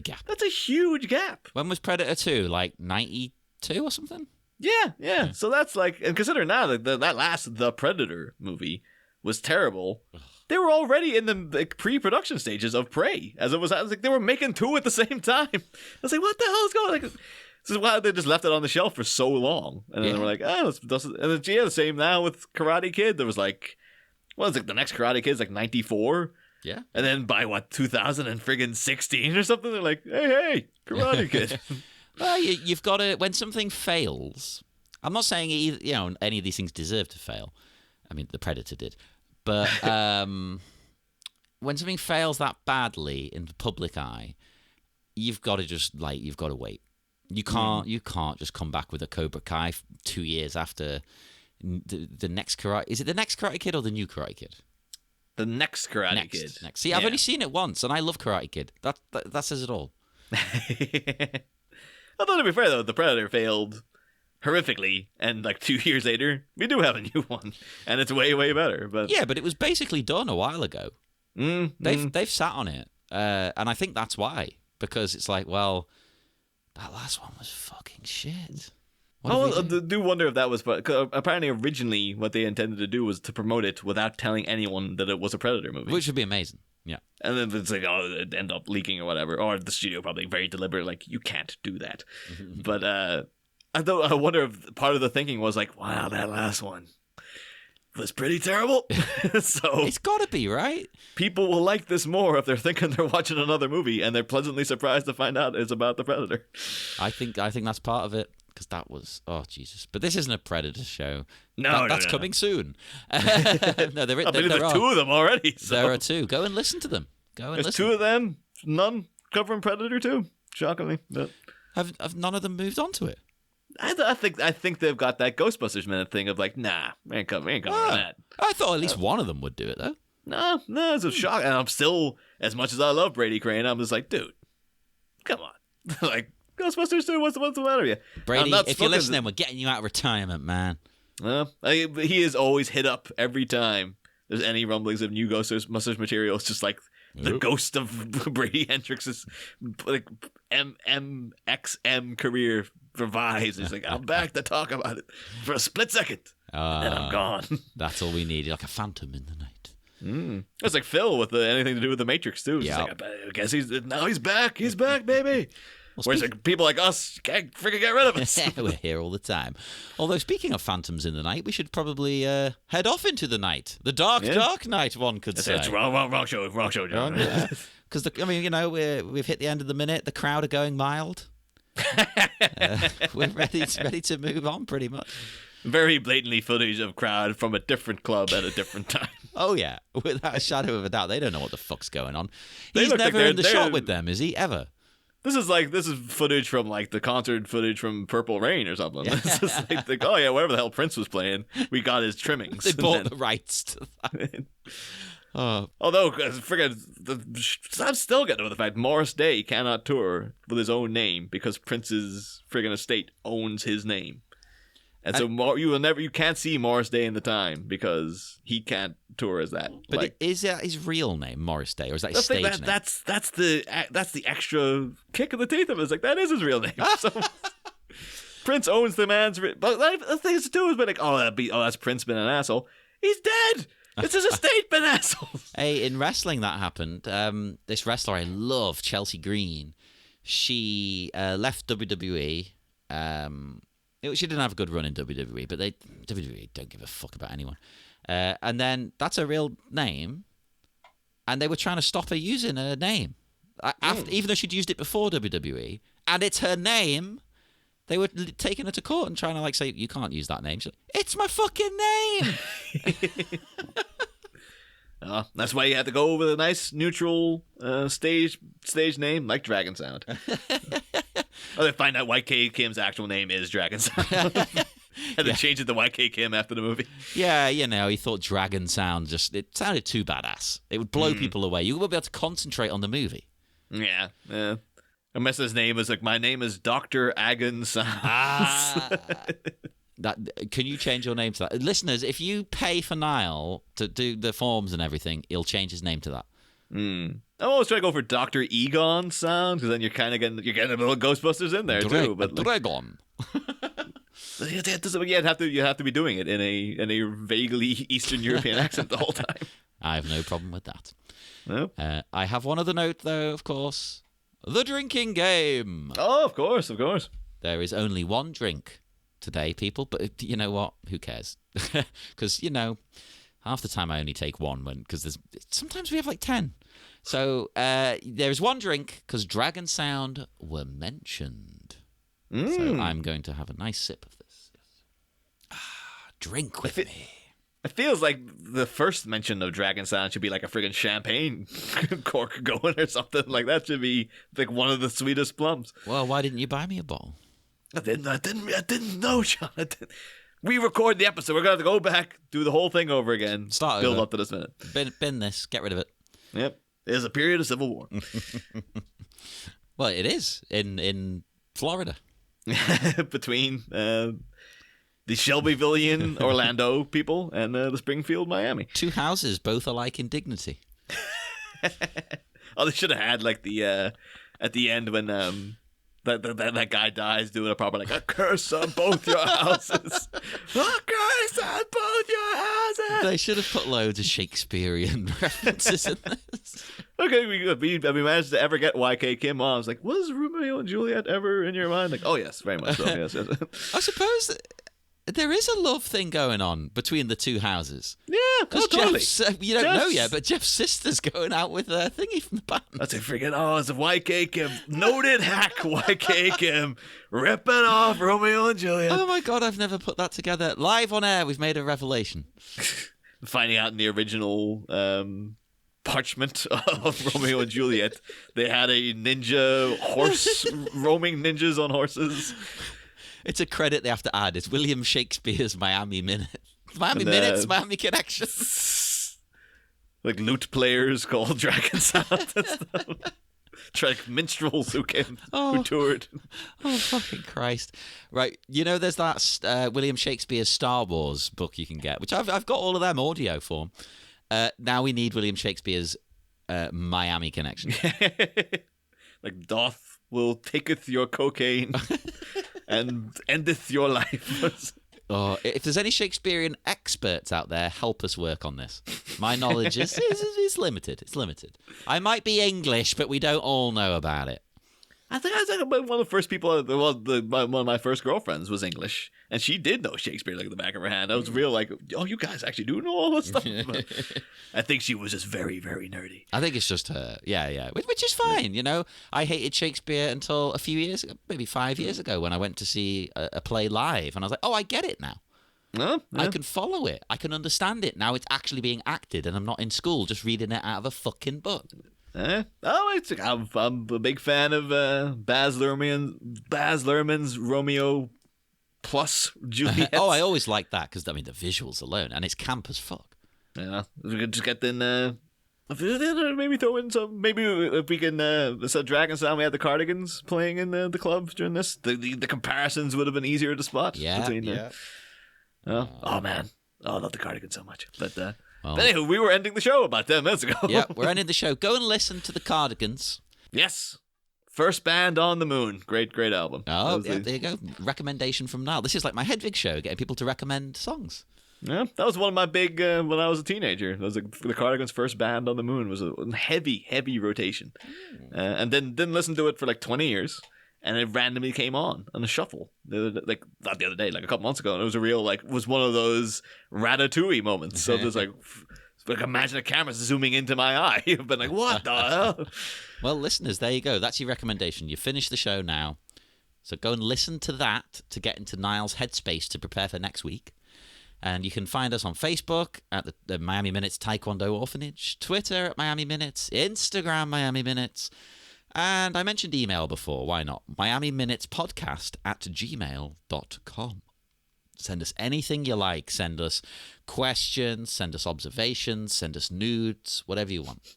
gap. That's a huge gap. When was Predator 2? Like 92 or something? Yeah. So that's like, and consider now that last The Predator movie was terrible. They were already in the pre-production stages of Prey. As it was like they were making two at the same time. I was like, what the hell is going on? Like, this is why they just left it on the shelf for so long. And then they were like, oh, and then, the same now with Karate Kid. There was like, what is it, the next Karate Kid's like 94? Yeah. And then by 2016 or something, they're like, hey, Karate Kid. Well, you've got to, when something fails, I'm not saying any of these things deserve to fail. I mean, The Predator did. But when something fails that badly in the public eye, you've got to wait. You can't just come back with a Cobra Kai 2 years after the next Karate. Is it the next Karate Kid or the new Karate Kid? The next Karate Kid. Next. See, I've only seen it once, and I love Karate Kid. That says it all. Although, to be fair, though, The Predator failed horrifically, and like 2 years later, we do have a new one, and it's way, way better. But yeah, but it was basically done a while ago. They've sat on it, and I think that's why, because it's like, well, that last one was fucking shit. I do wonder if that was, but apparently originally what they intended to do was to promote it without telling anyone that it was a Predator movie, which would be amazing. Yeah. And then it's like, oh, it end up leaking or whatever. Or the studio probably very deliberate, like, you can't do that. But I wonder if part of the thinking was like, wow, that last one was pretty terrible. So It's got to be, right? people will like this more if they're thinking they're watching another movie and they're pleasantly surprised to find out it's about the Predator. I think that's part of it. Because that was, oh, Jesus. But this isn't a Predator show. No, That's no. coming soon. No, there I believe there's two of them already. So. There are two. Go and listen to them. There's two of them. None covering Predator 2. Shockingly. But Have none of them moved on to it? I think they've got that Ghostbusters minute thing of like, nah, we ain't covering that. I thought at least one of them would do it, though. No, it's a shock. And I'm still, as much as I love Brady Crane, I'm just like, dude, come on. Like, Ghostbusters 2, what's the matter with you? Brady, if you're listening, we're getting you out of retirement, man. He is always hit up every time there's any rumblings of new Ghostbusters material. It's just like the ghost of Brady Hendrix's like MXM career revives. He's like, I'm back to talk about it for a split second, and I'm gone. That's all we need, like a phantom in the night. It's like Phil with anything to do with the Matrix too. Yeah. Like, I guess he's back. He's back, baby. Whereas like, people like us can't freaking get rid of us. We're here all the time. Although, speaking of phantoms in the night, we should probably head off into the night. The dark night, one could say. It's wrong show, John. Because, we've hit the end of the minute. The crowd are going mild. We're ready to move on, pretty much. Very blatantly footage of crowd from a different club at a different time. Oh, yeah. Without a shadow of a doubt. They don't know what the fuck's going on. They He's look never like in the shot with them, is he? Ever? This is footage from like the concert footage from Purple Rain or something. This is like oh yeah, whatever the hell Prince was playing, we got his trimmings. They bought the rights to that. Although, I'm still getting over the fact Morris Day cannot tour with his own name because Prince's friggin' estate owns his name. And so you can't see Morris Day in the time because he can't tour as that. But is that his real name, Morris Day, or is that his stage name? That's the extra kick of the teeth of it. It's like, that is his real name. So Prince owns the man's... But the thing is, too, is like, that's Prince been an asshole. He's dead! It's his estate been assholes! Hey, in wrestling that happened. This wrestler I love, Chelsea Green, she left WWE. She didn't have a good run in WWE, but WWE don't give a fuck about anyone. And then that's her real name, and they were trying to stop her using her name, even though she'd used it before WWE, and it's her name. They were taking her to court and trying to say, you can't use that name. She's like, it's my fucking name. That's why you had to go with a nice neutral stage name like Dragon Sound. Or they find out YK Kim's actual name is Dragon Sound. And they changed it to YK Kim after the movie. Yeah, he thought Dragon Sound it sounded too badass. It would blow people away. You wouldn't be able to concentrate on the movie. Yeah. Unless his name was my name is Dr. Agon Sounds. Can you change your name to that? Listeners, if you pay for Niall to do the forms and everything, he'll change his name to that. I'm always trying to go for Dr. Egon Sound, because then you're kind of getting a little Ghostbusters in there too. But Dragon. You have to be doing it in a vaguely Eastern European accent the whole time. I have no problem with that. No. I have one other note though, of course. The drinking game. Oh, of course. There is only one drink today, people, but you know what? Who cares? Because half the time I only take one because sometimes we have 10. So there's one drink because Dragon Sound were mentioned. So I'm going to have a nice sip of this. Drink with me. It feels like the first mention of Dragon Sound should be like a friggin' champagne cork going or something. Like that should be like one of the sweetest plums. Well, why didn't you buy me a bottle? I didn't know, Sean. We record the episode. We're gonna have to go back, do the whole thing over again. Start build over. Up to this minute. Bin this. Get rid of it. Yep. There's a period of civil war. Well, it is in Florida. Between the Shelbyvillian Orlando people and the Springfield Miami. Two houses, both alike in dignity. Oh, they should have had the at the end when that guy dies doing a proper like a curse on both your houses. A curse on both your houses. They should have put loads of Shakespearean references in this. Okay, have we managed to ever get YK Kim on? I was like, was Romeo and Juliet ever in your mind? Like, oh yes, very much so. Yes. I suppose there is a love thing going on between the two houses. Yeah, because totally. You don't know yet, but Jeff's sister's going out with a thingy from the band. That's a freaking it's a YK Kim, noted hack YK Kim, ripping off Romeo and Juliet. Oh my god, I've never put that together. Live on air, we've made a revelation. Finding out in the original parchment of Romeo and Juliet, they had a ninja horse roaming ninjas on horses. It's a credit they have to add. It's William Shakespeare's Miami Minute. Miami Minutes, Miami Connection. Like lute players called Dragon Sound and stuff. Like minstrels who toured. Oh, fucking Christ. Right, there's that William Shakespeare's Star Wars book you can get, which I've got all of them audio form. Now we need William Shakespeare's Miami Connection. Like doth will taketh your cocaine and endeth your life. Oh, if there's any Shakespearean experts out there, help us work on this. My knowledge is limited. It's limited. I might be English, but we don't all know about it. I think one of the first people. One of my first girlfriends was English, and she did know Shakespeare like the back of her hand. I was real like, oh, you guys actually do know all this stuff. I think she was just very, very nerdy. I think it's just her. Yeah, which is fine. I hated Shakespeare until a few years ago, maybe 5 years ago, when I went to see a play live, and I was like, oh, I get it now. Yeah. I can follow it. I can understand it. Now it's actually being acted, and I'm not in school just reading it out of a fucking book. I'm a big fan of Baz Luhrmann's Romeo plus Juliet. Oh, I always like that because the visuals alone, and it's camp as fuck. Yeah, we could just get in. Maybe throw in some. Maybe if we can. So Dragon Sound, we had the Cardigans playing in the club during this. The comparisons would have been easier to spot. Yeah. Oh man, I love the Cardigans so much. But anyway, we were ending the show about 10 minutes ago. Yeah, we're ending the show. Go and listen to the Cardigans. Yes. First Band on the Moon. Great album. Oh, yeah, there you go. Recommendation from Niall. This is like my Hedwig show, getting people to recommend songs. Yeah, that was one of my big, when I was a teenager. That was the Cardigans' First Band on the Moon. Was a heavy rotation. And then didn't listen to it for like 20 years. And it randomly came on a shuffle, not the other day, like a couple months ago, and it was a real was one of those Ratatouille moments. So there's like imagine a camera zooming into my eye. You've been like, what the hell? Well, listeners, there you go. That's your recommendation. You finish the show now, so go and listen to that to get into Niall's headspace to prepare for next week. And you can find us on Facebook at the Miami Minutes Taekwondo Orphanage, Twitter at Miami Minutes, Instagram Miami Minutes. And I mentioned email before, why not? miamiminutespodcast@gmail.com. Send us anything you like. Send us questions, send us observations, send us nudes, whatever you want.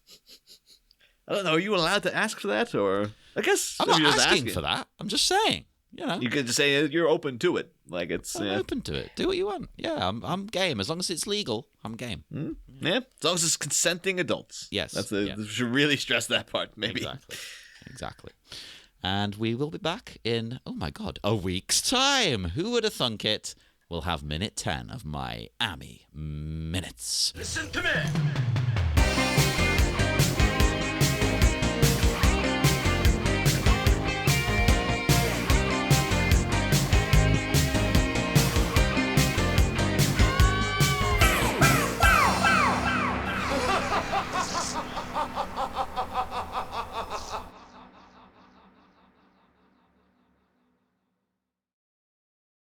I don't know, are you allowed to ask for that? Or I guess I'm not asking for that. I'm just saying. You could just say you're open to it. Like I'm open to it. Do what you want. Yeah, I'm game. As long as it's legal, I'm game. Mm-hmm. Yeah, as long as it's consenting adults. Yes. We should really stress that part, maybe. Exactly. And we will be back in, oh my God, a week's time. Who would have thunk it? We'll have minute 10 of Miami Minutes. Listen to me.